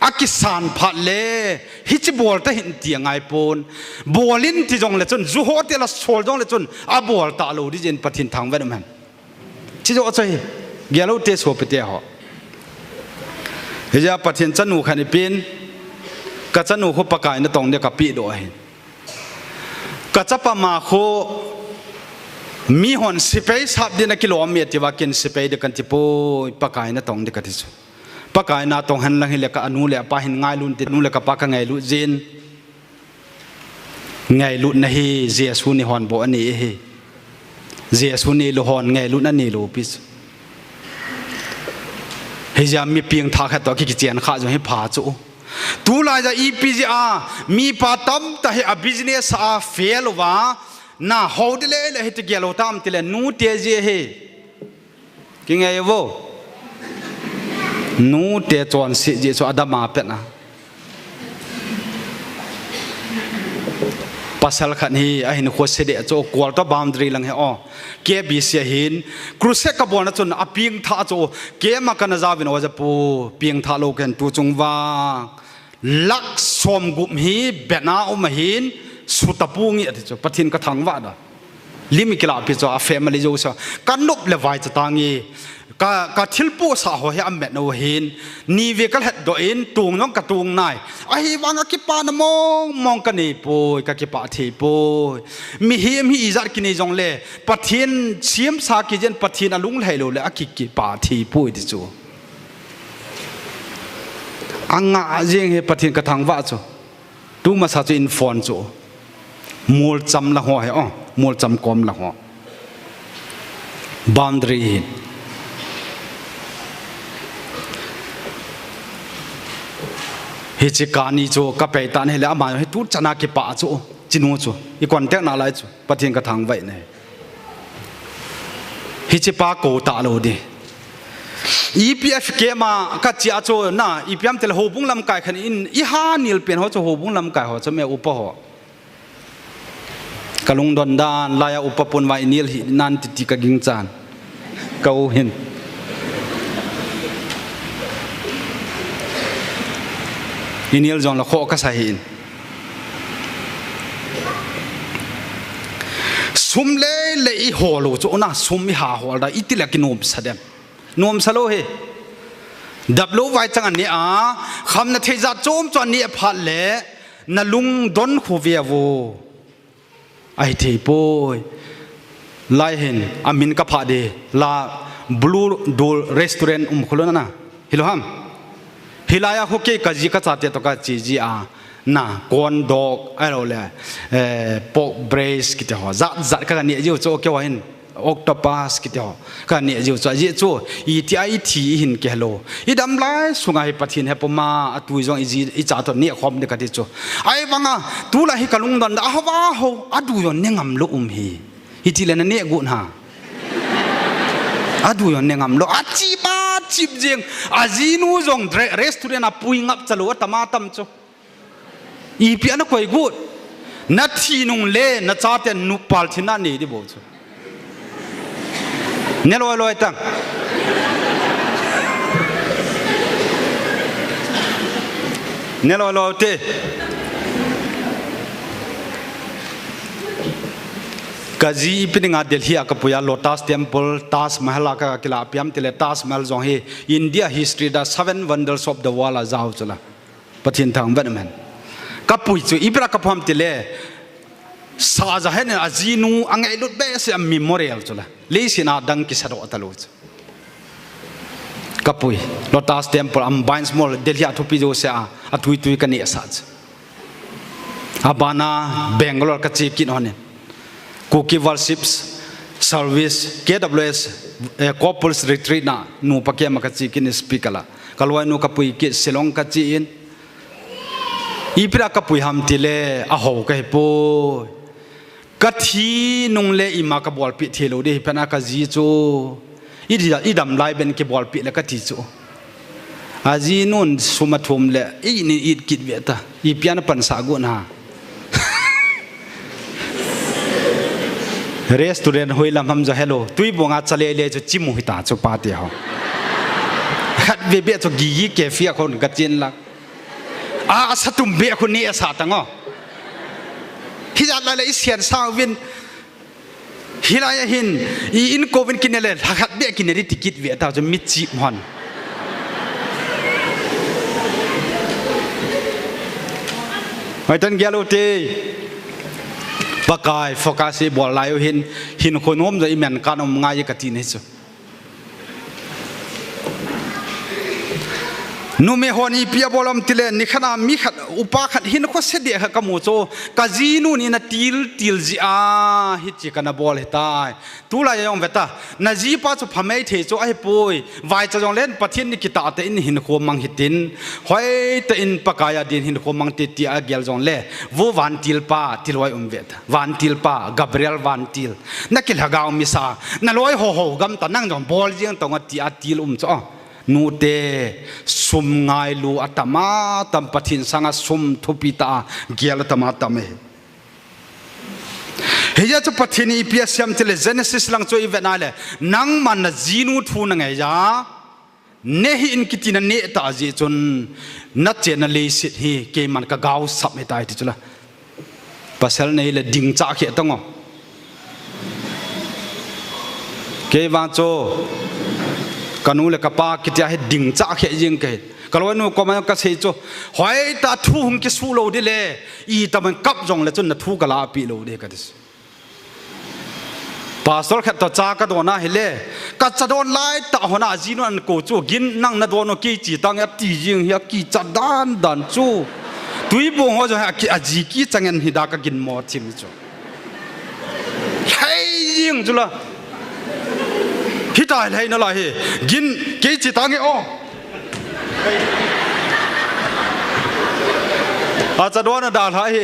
akisan phat le hichi bol ta hin ti ngai pon bolin ti jong le chun zu ho te la sol jong le chun a bol ta lo di jen pathin thang wen man chi jo chai gelo te so pete ho heja pathin chanu khani pin ka chanu ho pakai na tong de ka pi do hin ka chapa ma kho mi hon sipei sap dina kilometer wa kin sipei de kan tipo pakai na tong de ka ti ปะกายนาตรงหันลังเฮเลกอนุเลปะหินง่ายลุนตินุเลกปะกะไงลุจินไงลุนะฮีเจสุนิฮอนโบอันนี้เฮเจสุนิลุฮอนไงลุนันนี่ลูปิสเฮียมีเพียงทักแค่ตัวกิจเจียนข้าจะให้ผ่าจูตูลายจะอีพีจีอามีปาตัมแต่ให้บิสเนสอาเฟลวะน่าฮาวดิเลเลยให้ตะเกียร์ตามติเลนูเตเจเฮกิงไงวะนูเตจวนสิเจสอดามาเป็ดนะภาษาขันฮีไอ้หนูควรเสด็จโจกวลต์บามดรีลังเฮอเก็บบิเสียหินครูเซกบวนจนอพิงท่าโจเก็บมากันจาวินว่าจะปูเพียงท่าโลกันตูจงว่าลักสมกุมฮีเบนาอุมหินสุตปูงี้ที่โจปะทินกระทังว่าดะลิมิกลาพิโจอาเฟมาลิโจซะกันนบเลวายจะตางงี้กะทิลปูสาหัวเฮอัมเบนโอหินนีเวกัลเฮดโดอินตุงน้องกะตุงนายไอ้วังกิปานมองกันนี่ปูกะกิปาทีปูมีเฮียมฮีอิจัดกินจงเล่ปะทินเชียมสากิเจนปะทินอลุงไหลโลเลอะกิปาทีปูที่โจอังงาเจงเฮปะทินกะทังว่าโจดูมาซาโจอินฟอนโจมูลจำละหัวเฮอ๋อมูลจำกอมละหัวบาวน์ดรีเฮจิกานีโจกับไปตานเฮเลอามาเฮตูชนะกิปะโจจินูโจอีกวันเตนาไลโจปะทินกะทังไว้เนี่ยเฮจิปาโกตาโลดี EPF เกมากัจจิอาโจน่ะ EPM เตลโฮบุงลำไก่ขันอินอีฮานิลเปลี่ยนเขาจะโฮบุงลำไก่เขาจะไม่อุปหกะลุงดอนดานลายอุปปนไว้นิลนันติติกะกิงจานเกาเห็นอินิลจงละโคก็ใส่หินสุมเล่เลยอีหัวโลโจนะสุมอีหาหัวได้อิติเลกินนมสะเดมนมสะโลเฮดับโลไว้จังอันนี้คำนัทเทจัดโจมจวนนี้พัดเล่นลุงดอนคูเวียโวไอทีโปยไลเห็นอามินกับพาเดลาบลูดูรีสตอรนต์ขลุ่นนะฮิโลฮัมฮิลายาฮุกเกกัจิกะจัดเตตกะจีจีน่ะกอนดอกไอเราเลยปอกเบรสกิเตหัวจัดกันเนี่ยจู่โจเกี่ยวหินออกตปัสกิเตหัวกันเนี่ยจู่โจจู่อีที่ไอทีหินเกลโลอีดำไลสุงไอปัทินเฮปมาตุยจงอีจ่าตัวเนี่ยคอมเดกันที่จู่ไอ้วังตูละฮิกะลุงดันอ้าวว้าวอดูยอนเนี่ยงำลุฮีฮิติเลนเนี่ยกุนฮาอดูยอนเนี่ยงำลุจีบาจีบเจงอาจีนูจงเรสตูเรนปุยงับจลวตมาตัมจู่อีเปียนก็อีกูนัดที่นุ่งเล่นัดจ่าเตนนุปาลที่นั่นนี่ดิบอกจู่เนี่ยลอยตั้งเนี่ยลอยเตะกัจีเป็นงานเดลียกับปุยาโลตัสเทมเพลทัสมหาลากากิลาพิมติเลทัสมหาลจงเฮอินเดียฮิสตรีดา 7 wonders of the world จ้าวจุละปะทินทางเวทแมนกับปุยจูอีปรากับพามติเลสาจะเห็นอาจีนูอังไงลุดเบสอัมมิมอรียลจุละเลสินาดังกิสระอัตลุจกับปุยโลตัสเทมเพลอัมบายน์สมอลเดลียทุพิโจเสียอัตุยตุยกันเนี่ยสัจอาบานาเบงกอลกัจจิกินฮอนเนี่ยCookie worships service KWS couples retreat na nu pakia makachi kin speakala kalwai nu kapui ki silong kachi in ipira kapui ham tile a ho ka po kathi nung le ima ka bol pi thelo de pana ka ji chu idam lai ben ke bol pi le ka thi chu aji nun sumathum le I ni it kit beta ipiana pan sa gu na restaurant hoi lam ham jo hello tui bonga chale le jo chimu hita chu pa te ho khat be be cho gi ke fia khon ka chin la a satum be khon ni asa tango hi ja la le isian sa win hilaya hin I in covid kinele khat be kineri ticket ve ta jo mit chi hon hai tan gelo teปากายโฟกัสบอลไลฟ์หินคนน้มจะอิมแมนการอมง่ายกตินให้สุ นูเมฮอนีพิอาบอลมติเลนิขณะมีขัดอุปาขัดหินก็เสด็จขมูโจกาจีนูนี่นะติลจีฮิจิกันบอลเหตายตุลายองเวตานาจีป้าจะพม่เทโจไอ้ป่วยวายจะจงเล่นปะเทียนนิกิตาแต่อินหินขวมังหิตินหอยแต่อินปากายดินหินขวมังติตีอาเกลจงเล่วูวันติลป้าติลไว้เวตวันติลป้ากาเบรียลวันติลนักกิลฮากาวมิซานั่นลอยโหกำตานั่งจงบอลยังตรงตีอาติลจ้อนูเตสุมไงลูอัตมาตัมปะทินสังสุมทุปิตาเกียรตมาตัมเเฮียจะปะทินอีพีเอสยามเทเลเจเนซิสลังโจอีเวนัลเลนังมันนะจีนูทูนังไงยาเนหิอินกิตินันเนตาจีจนนัดเจนเลสิฮีเกมันกะกาวสับไม่ตายที่จุละปัสสาวะในเลดิ่งจากเขตงอเกวันโจกันูเลกป้าคิดจะให้ดิ่งจากเหยิงเกิดกลัวนูก็มันก็เสียจ่อหอยตาทุ่งกิสูโลดิเลอีตามันกับจงเลยจนนัทุ่งกลาปีโลดิกันดิป้าสอลแค่ตัวจากระโดดน่าเห็นเลยกัดจะโดนไล่ตาหัวหน้าจีนวันกูจู่กินนั่งนัดโดนกี่จีตังยับตียิงยับกี่จัดดันจู่ตุยบงหัวจะให้กี่จีกี่จังเงินหิดากกินหมดทิมจู่ใช่ยิงจู่ละฮิตายเลยนั่นแหละเฮกินกี่จิตังเอออาจจะโดนด่าท้ายเฮ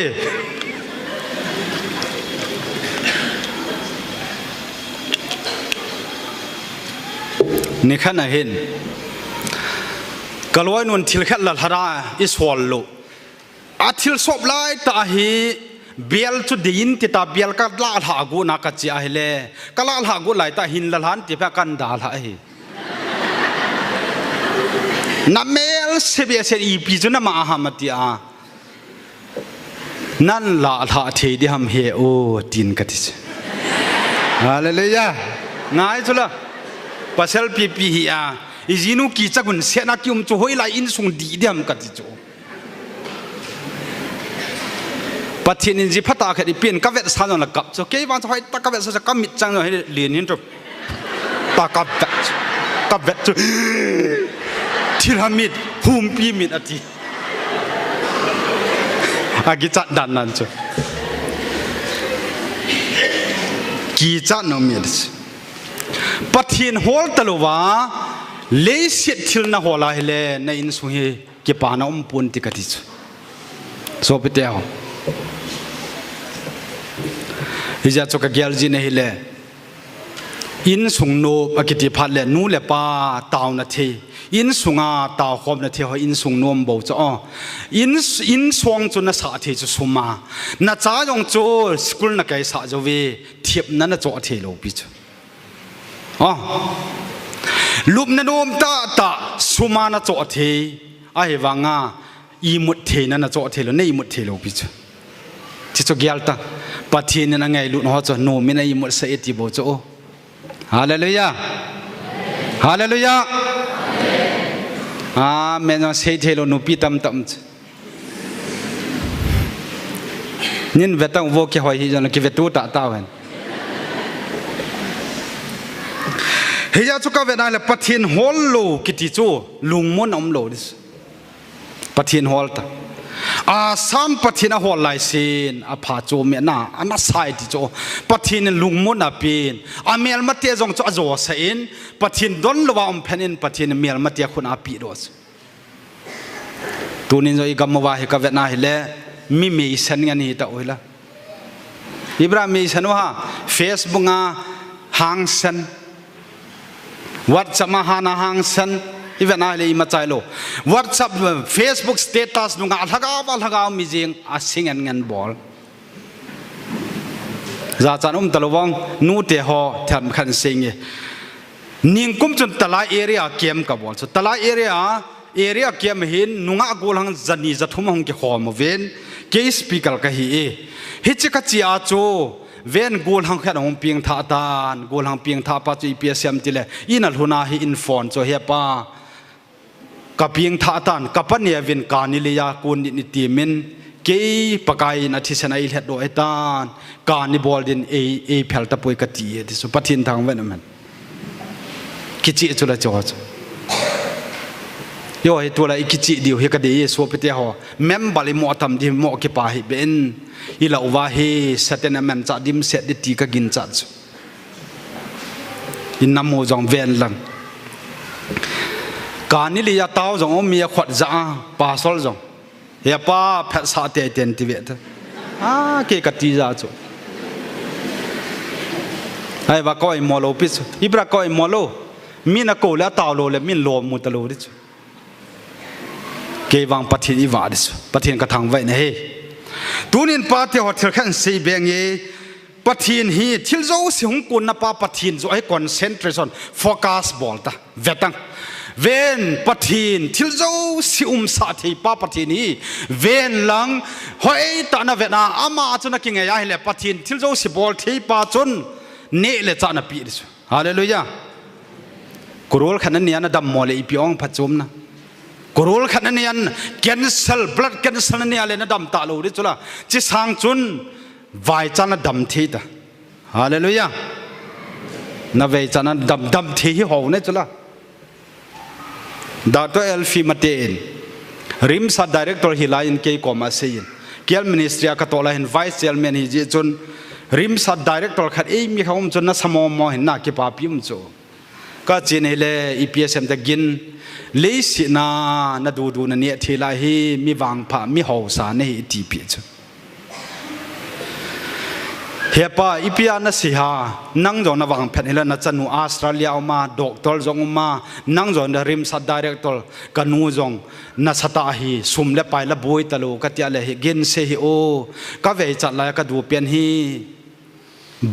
นี่ขนาดเห็นกลัวนุ่นทิลขัดละทาราอิสวอลโลอาทิลสอบไล่ตาฮีเบียลจุดดินติตาเบียลกัดลาหากูนักจีอาเฮเลกัดลาหากูไหลตาหินละหันติพะกันดาลาเฮนับเมลเสบียเสอีปีจุนมาอาหามติอานั่นละหาเทดิฮัมเฮโอตินกัดิสฮาเลลูยาง่ายจุละปัสเซลปีฮีอาอิจินุกีจักุนเสนักยุมจูหอยไลอินสุงดีดิฮัมกัดิจูปัจจุบันจีพัตตาเขตเปลี่ยนกับเวทสานนกับโอเควันจะให้ตากับเวทจะกับมิดจังเลยเรียนนี่จุตากับเวทจุทีละมิดหุ่มปีมิดอดีอากิจัดดันนั่นจุกิจัดโนมิดปัจจุบันฮอลตลวะเลสิทิลนาฮอลาเฮเลในอินสุเฮเก็บปานาอุมปุนติกติจุโซเปเตียวฮิจาจุกเกลจีเนฮิเลอินสุงโนอกิติพัดเลนูเลปาตาวนาทีอินสุงาตาวขอบนาทีหออินสุงโนมบ่จ้ออินสวงจุนนาสาทีจุสุมานาจ้ายองจูสกุลนักไก่สาจเวเทียบนั้นนาจ่อเทโลปิจอ๋อลุบนโนมตาสุมานาจ่อเทไอวังาอีมุดเทนั้นนาจ่อเทโลเนอีมุดเทโลปิจที่จุกเกลตาปัจจุบันนั้นไงลุนหัวจะโนมินัยมุดเสียติโบโจฮาเลลูยาฮาเลลูยาอาเมนเสียเทโลนุปีตัมนินเวตังโวกิหอยฮิจันกิเวตูตาตาเวนเฮียจุกเวนัยเลปัจจุบันฮอลโลกิติจูลุงมุนอมโลดิสปัจจุบันฮอลตาอาสัมปทินหัวไหลสินอาผาโจเมียนาอันนั้นใส่ที่โจปทินลุงมุนอาปีนอาเมียลมาเตียจงโจโจเสียนปทินดอนลวาอมเพนินปทินเมียลมาเตียคุณอาปีโรสตัวนี้จะอีกมัวาฮิกาเวน่าฮิเลมีเมย์สันกันนี่ตาโอ้ยละอิบรามีสันว่าเฟซบุ๊กหางสันวัดสมาหานาหางสันอีเวนอะไรมาใจโลวอทแอปเฟซบุ๊กสเตตัสนุ่งอัลฮักาวมิจิงอาสิงเงินบอลจาจานตะลวงนูเตหอแถมขันสิงนิ่งกุมจนตลาดเอเรียเกมกับบอลตลาดเอเรียเกมเห็นนุ่งอากูลังจันนี่จะทุ่มหงเกี่ยวมเวนเกสปีกัลกะฮีฮิจิกจิอาโจเวนกูลังแค่หงเพียงท่าตานกูลังเพียงท่าปัจจุบันเสียมติเลอินัลหุนาฮีอินฟอนโจเฮียป้ากับเพียงท่าตานกับปัญญาวินการนิลยากุนนิติมินเกย์ปกายนาทิศนัยเล็ดโดยตานการนิบอลดินเอเพลตะปุยกตีที่สุปทินทางเวนมันกิจิจุลจอจ โยให้ตัวละอีกจิเดียวเฮกเดียสวปเตหอแม่บาลิโมทำที่โมกิปาฮิเบนอีลาวาเฮสเตนแมนจัดดิมเสดดิตีกกินจัดอินนามโมจงเวนลังการนี้ลียาเต้าจงอมีขวัญจ้าปาสอลจงเฮียป้าแพทสาเตเตนติเวตเกกตีจ้าจูไอ้บ้าก็ไอ้มอลโลปิสอีบราก็ไอ้มอลโลมีนักโกแล้วเต้าโลเลยมีโลมุตโลดิจูเกวังปฏิทินวาดิจูปฏิทินกระทังไว้เนี่ยเฮ้ตูนินปาเตียวหัดขันสีเบียงเย่ปฏิทินฮีทิลโจสิงกุนนับปฏิทินโจไอ้คอนเซนเทรชันโฟกัสบอลตาเวตังเวนปฏิทินทิลโจสิสาธิปาปฏิทินฮีเวนหลังหอยตานาเวนาอามาจนนักยังไงยาเฮเลปฏิทินทิลโจสิบอลที่ปาจนเนเลจานาปีดิจูฮาเลลูยากรูลขันนี้นะดำมอลอีพิองพัดจุมนะกรูลขันนี้นะแคนเซลบลัดแคนเซลนี่อะไรนะดำตาลูดิจุละจิสังจุนไวจานะดำทีตาฮาเลลูยานะไวจานะดำทีหิวเนี่ยจุละดาตัวเอลฟีมาเตนริมสัตดีเรกตอร์ฮิลายินเกย์คอมาเซียนเกลมินิสทรีอาคาโตลาหินไวส์เซลเมนฮิจิจุนริมสัตดีเรกตอร์ขัดเอ้มีเขาจุนนะสมองมอหินนักเก็บปาพิมจูก็จีนเฮเลอีพีเอสเอ็มตะกินเลสินาณดูนั่นเนี่ยทีละฮีมีวางผ่ามีหาวสารในทีพีจูเฮียป้าอีพีอานาสิฮานั่งจงนวางแผ่นเฮเลนัจันูออสเตรเลียออกมาด็อกเตอร์จงมานั่งจงนริมสัตดีเรกตอร์กันนูจงนัสตาฮีสุมเลไปละบุยตะลูกัตยาเลฮิกินเซฮิโอก็เวจัดลายก็ดูเปียนฮี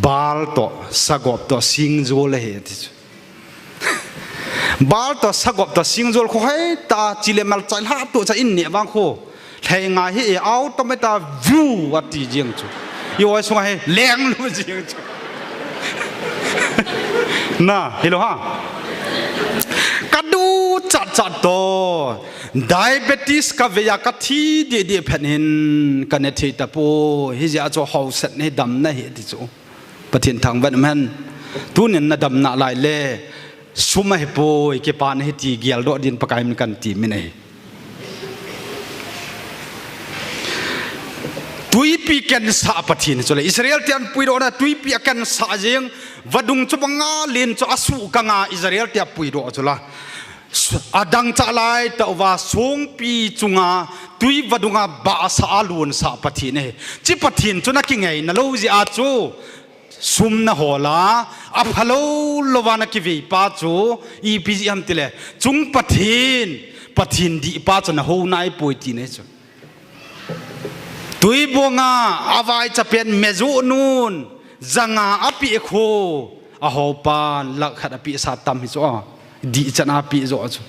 บาลโตสกอบโตสิงโจเลฮิติจูบาลตัวสกปตัวสิงโจลเขาให้ตาจิเลมัลใจหาตัวจะอินเนี่ยบางโคแทงไงให้เอาต้องไม่ตาวิววัดที่เจียงจูอยู่ไอ้สมัยแรงรู้เจียงจูน่ะเห็นหรอฮะกระดูจัดตัวไดเบติสกับเวียกัที่ดีแผ่นหินกันเนี่ยที่ตะปูฮิจาโจฮาวเซนให้ดำนะเห็นที่จูประเทศทางเวียดนามทุนเนี่ยน่ะดำน่ะลายเล่สุมาเฮโปยเก็บปานให้ตีเกียลโดดินปะกายมันกันตีไม่ไหนตุยปีกันสาปฏินจุเลยอิสราเอลที่อันปุยโดนะตุยปีกันสาเจียงวัดุงจุบังอาลินจุอาสุกังอาอิสราเอลที่อันปุยโดจุละอดังจัลายแต่ว่าสงปีจุงอาตุยวัดุงอาบาสาลุนสาปฏินจิปฏินจุนักยังไงนั่นเราจะอาจูสุมนะหัวละอัพฮัลโหลลวานักวิปาจูอีพีจีฮัมติเลจุงปะทินดีปาจูนะหัวนายป่วยตีเนจูตุยบัวงาอวัยจะเป็นเมจูนูนจังอาอภิเอโคอาหอบปานลักขัดอภิสัตตัมฮิจูดีจันอภิจูจู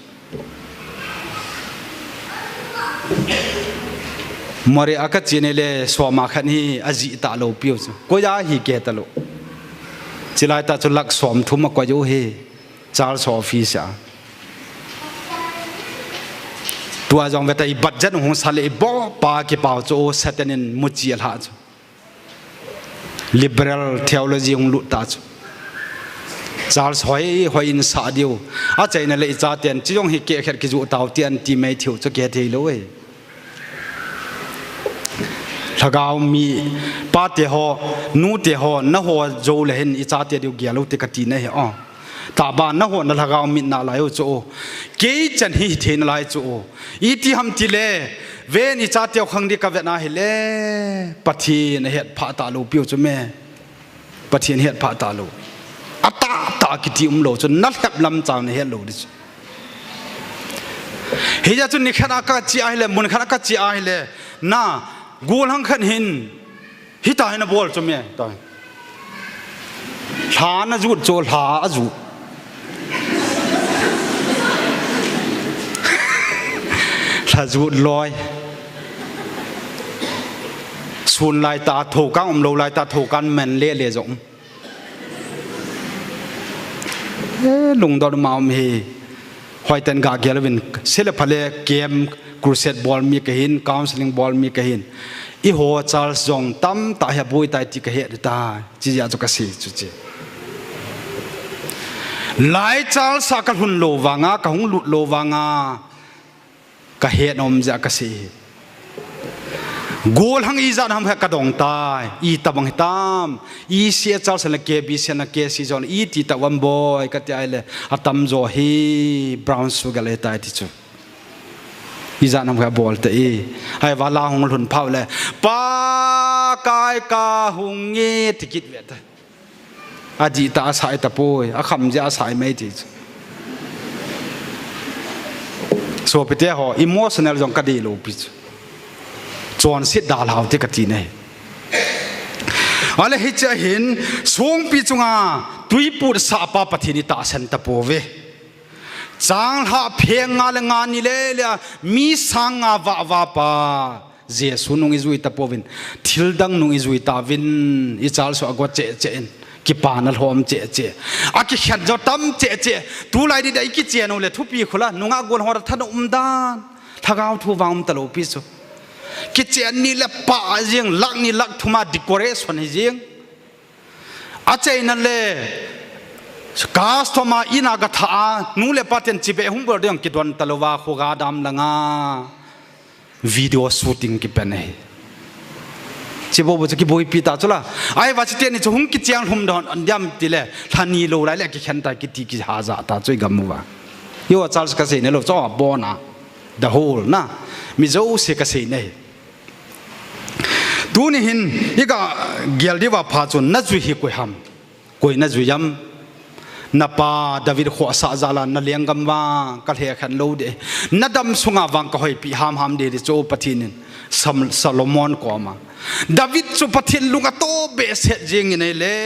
มอริอากัดจีเนเลสวามาขันฮีอจิตาโลปิวจูก็ยาฮีเกตโลจิลายตาจุลักสวมทุมกว่าโยเฮจาร์ลส์ออฟฟิศตัวจงเวทอีบัดเจนหงสาเลบอปาเก็บเอาจูเซตนินมุจิลฮาจู liberal theology หงลุตาจูจาร์ลส์หอยอินซาดิวอาจารย์นั่นเลยจ่าเตียนจีจงฮีเกะเข็ดกิจูตาวเตียนทีไม่ถิวจะเกตเฮโลเอถ้าเรามีปาเตหอนูเตหอนะหัวโจเลหินอิจฉาเตดิวเกียลุติกตีเนี่ยอ๋อตาบ้านนะหัวนั่นถ้าเรามีน่าลายโจเกย์จันฮิเทนลายโจอีที่ฮัมติเลเวนอิจฉาเตวขังดีกับเวน่าเฮเลปะทีนเหตุพาตาลูปิวจุเมปะทีนเหตุพาตาลูอัตตากิติโลจนนัดกับลำจางเหตุโลดิเฮียจุนนิขณะกัจจีอาเฮเลมุนขณะกัจจีอาเฮเลน่ากูหลังขันหินฮิตาหินบอลจุ่มเนี่ยตายหานะจุดโจหาจุดหาจุดลอยส่วนลายตาถูกกันอมโลลายตาถูกกันแมนเล่จงลุงดอนมาอมเฮหอยเต็นกาเกลวินเซเลพเลเกมครูเซตบอลมีกะหินคาวน์ซิลิงบอลมีกะหินอีหัวชาร์ลส์จงตั้มตาเฮบุยตายที่กะเฮดตาจีจะจุกสีจุดจีหลายชาร์ลส์สักหุ่นโลวางากะหุ่นลุดโลวางา กะเหตุนมจะกะสีgoal hang iza nam ha kadong tai I tabang hitam I sia chal san ke bi sia na ke si zon I ti ta wan boy ka ti ai le atam zo hi brown sugar le tai ti chu iza nam ha bol te I hai wa la hong lun phau le pa kai ka hung nge tikit ve ta aji ta sai ta poi a kham ja sai mai ti so pe te ho emotional jong ka di lo piจวนสิดาลาวที่กตีนี่อะไรให้จะเห็นสวงปีจงอาตุยปูดสาปาปฏินิตาเซนตะโปเวจางหาเพียงงานงานนี่เลยมีสังอาวาวาปาเจสุนุงอิจุยตะโปวินทิลดังนุงอิจุยตาวินอิจาลสอากวเจเจนกิปานัลหอมเจเจอากิขัดจอตั้มเจเจตูไลดีได้กิเจนุเลทุปีขละนุงอากวนหอรัฐนอุมดานทักเอาทูวางตะโลปิสุกิจนี่แหละป่าเจียงลักนี่ลักทุมาดิโกเรสวันเจียงอาเจนั่นเลยกาสทมาอินากาธานูเลปาเทนจิเบหุมบอร์เดียงกิดวันตะลวาโคกาดามลังาวิดีโอชูติ้งกิเป็นเฮจิบอบจะกิบอยปีตาจุละไอ้วัชิเตนี่จะหุ่งกิจยังหุ่มดอนอันยามติเลท่านีโลไรเลกิขันตากิติกิหาจาตาจุยกัมมัวโยอาจารย์กษณะเราจ้าบอนะ the whole นะมิโซเสกษณะดูนี่เห็นอีกเกลดีว่าพาจนนัดจุยกุยฮัมกุยนัดจุยยำนับป้าดาวิดขวาสาจาลานนัดเลี้ยงกัมว่ากัลเฮขันโลเดนัดดำสุงาวังก็ให้ปีฮัมฮัมเดดิโจปฏินินซาโลมอนกว่ามาดาวิดจุปฏินลุงอโตเบสเฮจิงในเล่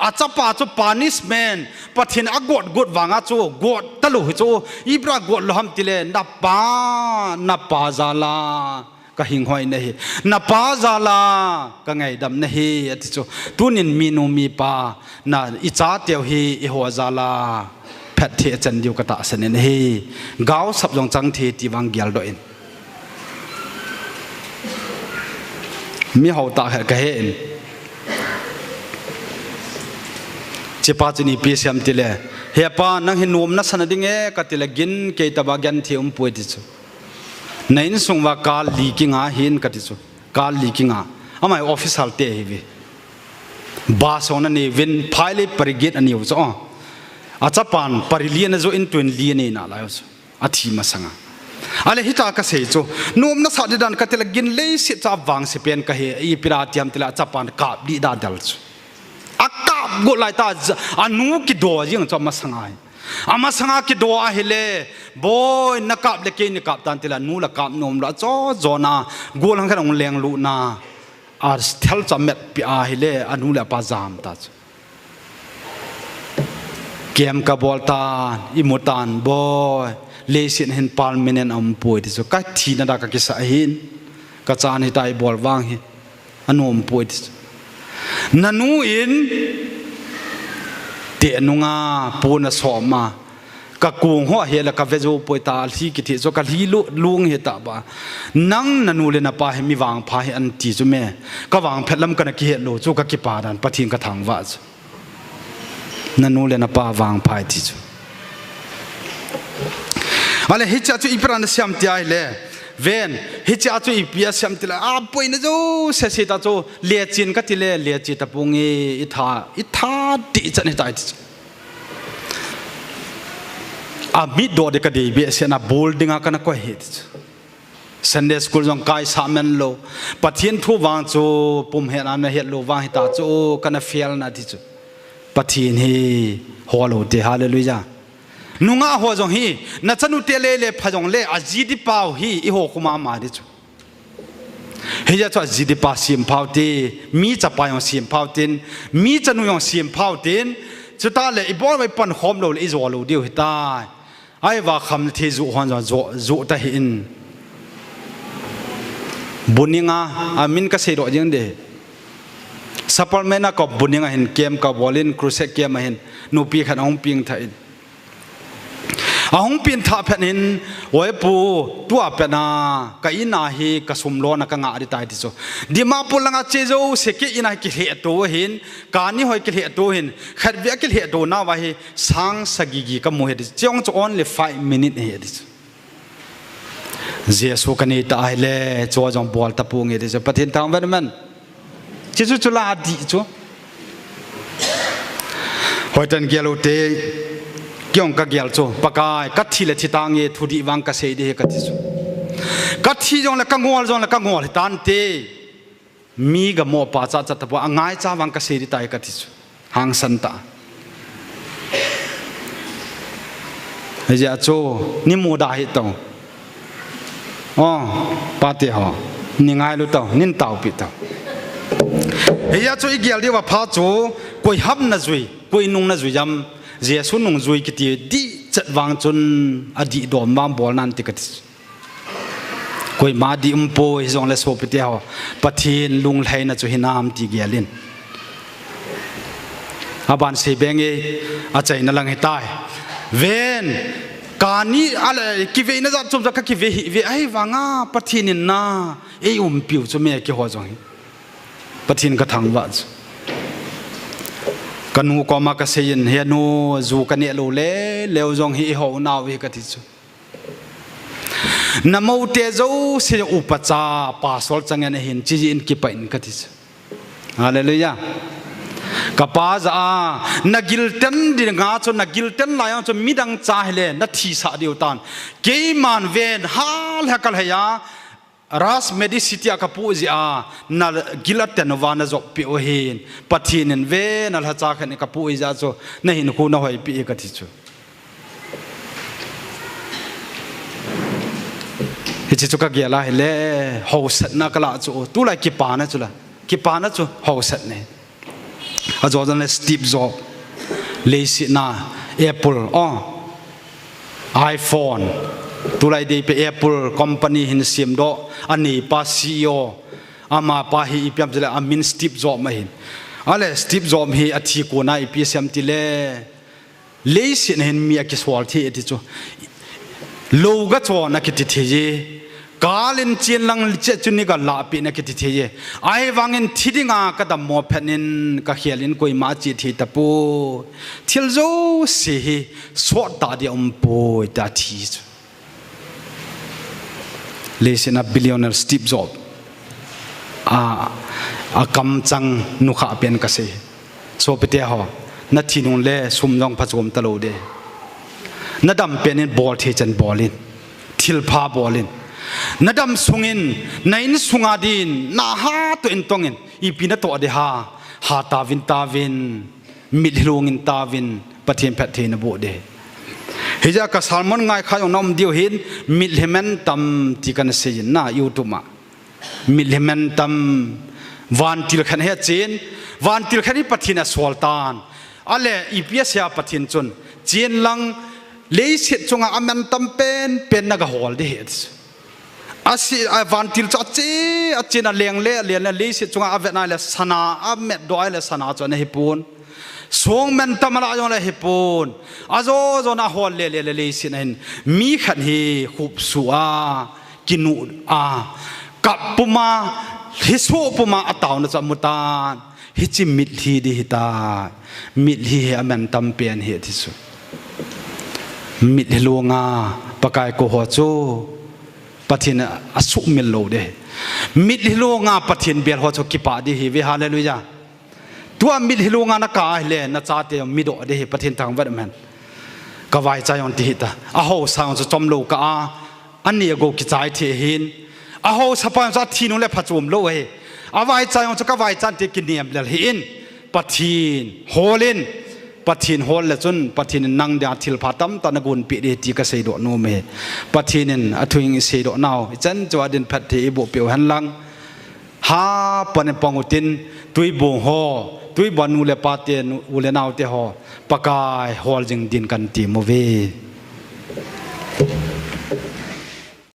อาจจะป้าจุปานิสแมนปฏินอากดกดวังอาจูกดตะลุโจอีบรากดลฮัมติเลนับป้าจาลาก็หิงหอยนี่นับป้าจาลาก็ไงดำนี่ที่จูตุนินมีนูมีป้าน่ะอิจฉาเตียวฮีอิหัวจาลาแพทเทจันดิวกตาเสนนี่ก้าวสับจงจังเทติวังเกียลดอยมีหัวตาเหรอเห็นเจ้าป้าจะนี่ปีเสียมติเลเฮียป้านั่งเห็นนวมนัสนัดดิ้งก็ติเลกินเกยตบากันที่ป่วยติจูในนั้นส่งว่าการลีกิ้งเห็นก็ติจูการลีกิ้งอาไม่ออฟฟิศฮัลเตะฮีบาสโอนันนี่วินพายเลปริกิตอันนี้จ้ะอาจจะปานปริเลียนจะอินตัวเลียนนี่น่ะแล้วอาทิมาสังอะไรฮิตากษจูนุ่มนักสัตว์ดันกัตเลกินเลยสิจับวางสิเป็นกะเฮอีพิราติยมติละจับปานกาบดีดาดัลจูอากาบกุไลตาอนุกิดอยังจะมาสังไงอามาสังกิดอเฮเลบอยนักกาบเลกินนักกาบตันติละนูละกาบนุ่มละจ้อจอนากุลังแค่องเลี้ยงลูนาอาสเทลจำเม็ดปีอาเฮเลอนุละปาจามตาจูเกมกับบอลตาอิมุตันบอยเลสินเห็นพาร์มิเนนอัมป่วยที่สุดก็ทีนั่นได้ก็กิสาหินก็จานให้ตายบอลวางหิอันนู้มป่วยที่สุดนั่นนู้อินเตะนุงาปูนสอมมาก็กวงหัวเฮลก็เวจูป่วยตาที่กิติสุก็ที่ลุงเฮตาบ้านั่งนั่นนู้เลยนะป้าให้มีวางพาให้อันที่จุแม่ก็วางเพชรลำกันกิเหตุจูก็กิปาดันปะทิงกระถางวาจนั่นนู้เลยนะป้าวางพายที่จุอะไรฮิจาจุอีปราณเสียมที่ไอเล่เวนฮิจาจุอีปียเสียมที่ละป่วยนะจูเสียตาจูเลี้ยจินก็ที่เล่เลี้ยจิตาปุงอิทาดิจันให้ตายที่มิดโดเด็กดีเบียเสียนะบูลดิ้งกันก็เห็ดซันเดย์สคูลจงกายสามัญโลปัทยันทูวางจูปุ่มเห็นอันเห็ดโลวางให้ตาจูกันเฟียลนะที่จูปัทยันฮีฮอลโลเดฮาเลลูยานุงาหัวจงฮีนัชนุเตเลเลพจงเลอาจีดิปาวฮีอีโหคุมามาดิจูเฮียจะจีดิปาสิมพาวตีมีจะไปยองสิมพาวตินมีจะนุยองสิมพาวตินจุดตาเลอีบอลไปปั่นขอมโลเลอีจวลโลเดียวฮิตาไอ้ว่าคำที่จุหันจุตาหินบุญยังอามินก็เสียดอกยังเดสัปปะเมน่ากับบุญยังเห็นเกมกับวอลเลนครูเซเกมเห็นนูปีขันองปิงไทยองปีนท่าแผ่นหินโอ้ยปูตัวเป็นนาก็อินาฮีก็สมโลนักงาดิตายที่สุดดีมาปุลังอาเจโจเสกอินากิเลตตัวหินการนี้หอยกิเลตตัวหินขัดเวียกิเลตตัวน่าว่าฮีสังสกิกิก็มัวเฮดิจ้องจะ only 5 minutes เฮดิ เจสุกันนี่ตายเล่จัวจงบอลตะปูงี้ดิจะปฏิทินทางเวรมันจิจุจุลาดีจัวหอยตันเกลูเตเกี่ยงกับเกลจัวปากายกัดที่เลทิตางเงทุดีวังกเสดีกัดที่จัวกัดที่จงละกังวลจงละกังวลตันเตมีกับโมปาจัดจัดตะปูง่ายจ้าวังกเสดีตายกัดที่จัวหางสันตาเฮียโจนี่มูดาฮิตองอ๋อปาติฮะนี่ง่ายรู้ตองนินตาวปิตองเฮียโจอีกอย่างที่ว่าพาโจกุยฮับน่ะจุยกุยนุ่งน่ะจุยจำเจียสุนุ่งจุยกิติดีจัดวางจนอดีตดอมบางบอลนั่นติกติกุยมาดีอุปโภคจงเลสโอปิเตียวปะทินลุงไทยน่ะจุยน้ำติเกียลินอาบานเสเบงเออาใจนั่งให้ตายเวนการนี้อะไรกิเวนะจ๊ะจมจักกิเวหิเวไอ้วางอ่ะปะทินินน่ะไอ้ปิวจะไม่กี่หัวจงปะทินกระทังวัดกันนูก็มากระเซียนเฮียนูจูกันเนี่ยโลเล่เลวจงหิหัวนาวหิกติจุน้ำมูเตจูเสียอุปจาปาสอลจังเงินเห็นจีจินกิปอินกติจุฮาเลลูยากับป้าจ้านักกิลเทนดินงาจนนักกิลเทนลายจนมิดังจ่าเฮเลนัททีสาเดียวตันเกย์มันเวนฮาลฮักลเฮียรัสเมดิสิติอากับปูจิอานัลกิลเทนวานจบปิโอเฮนปัทยินเวนนัลฮัจาขันกับปูจิอาโจนหินคูนหอยปิเอกติจูเฮจิจุกะเกียลาเฮเลฮาวสัตนักละจูตุลากิปานะจูละกิปานะจูฮาวสัตเนอาจารย์เลยสตีฟจ็อบส์เลยสินะแอปเปิลไอโฟนตัวไรดีไปแอปเปิลคอมพานีหินเสียมดออันนี้ป้าซีโออามาป้าฮีอีพีมจะเลยอามินสตีฟจ็อบส์มาเห็นอะไรสตีฟจ็อบส์ฮีอธิโกนาอีพีเสียมติเล่เลยสินะเห็นมีอากิสวอลที่ที่จูโลกัจวนักกิจเทียกาลินเชียนลังเจจุนิกาลาปีนักกิจเทียไอวังอินทิดิงากระดับมอเพนินกะเขียลินกุยมาจิตฮิตาปูทิลโจสิฮิสวดตาเดียมปูตาทีเลสินาบิลลิอเนอร์สตีฟจ็อบส์กำจังนุขะเปียนกษโซเปเตียฮอนัททินุนเล่สุมลองผสมตะโลเดนัดดำเป็นบอลเทจันบอลินทิลพาบอลินนัดดำสุงินในนิสุงาดินนาฮาตัวอินตงอินอีปีนัตโตอเดฮาฮาตาวินมิดลงอินตาวินปะเทียนแพทเทนบุเดเฮียกับซาลมอนง่ายข้าอย่างน้อมเดียวเห็นมิดเลเมนตัมที่กันเสียน่ายูทูมามิดเลเมนตัมวันติลขันเฮจีนวันติลขันนี้ปะเทียนสวลตานอะไรอีพีเสียปะเทียนจนจีนลังเลยเสียจงอามันตัมเป็นนักฮอลเดดอาศิวันติลจัดเจอาจีนเลี้ยงเลยเสียจงอาเวนัยเลสนาอาเมดดอยเลสนาจนเฮปูนสวงมันตัมละจงเลยเฮปูนอาโจจนอาฮอลเลยเสียนั่นมีขันเฮขุบสัวกินูกับปุมาฮิสุปุมาอัตาวนะจมุตานฮิจิมิดฮีดิฮิตามิดฮีอามันตัมเป็นเฮติสุมิดลวงาปะกายโกหัวโจปะทินอสุมิลโลเดมิดลวงาปะทินเบียร์หัวโจกิปาดิฮิวิฮาเลลูยาตัวมิดลวงานักกาเลนัจาเตมิดโอเดฮิปะทินทางวัดมันกวายใจยอนติฮิตาอาโหสาวจะจอมโลกาอันนี้โกกิใจเทหินอาโหสปานจะทีนุเลพัจจุมโลเฮอาวายใจยอนจะกวายจันติกินเนียมเลหินปะทินโฮลินปะทินฮอลเลจนปะทินนังเดียทิลพัตัมตานกุนปีเดติกเสดโนเมปะทินอทุยเสดนาวจันจวดินพัดเทบุเปียวหันลังฮาปนปองอุตินตุยบงฮอตุยบอนูเลปาเตนอุเลนาวเตฮอปะกายฮอลจิงดินกันติโมเว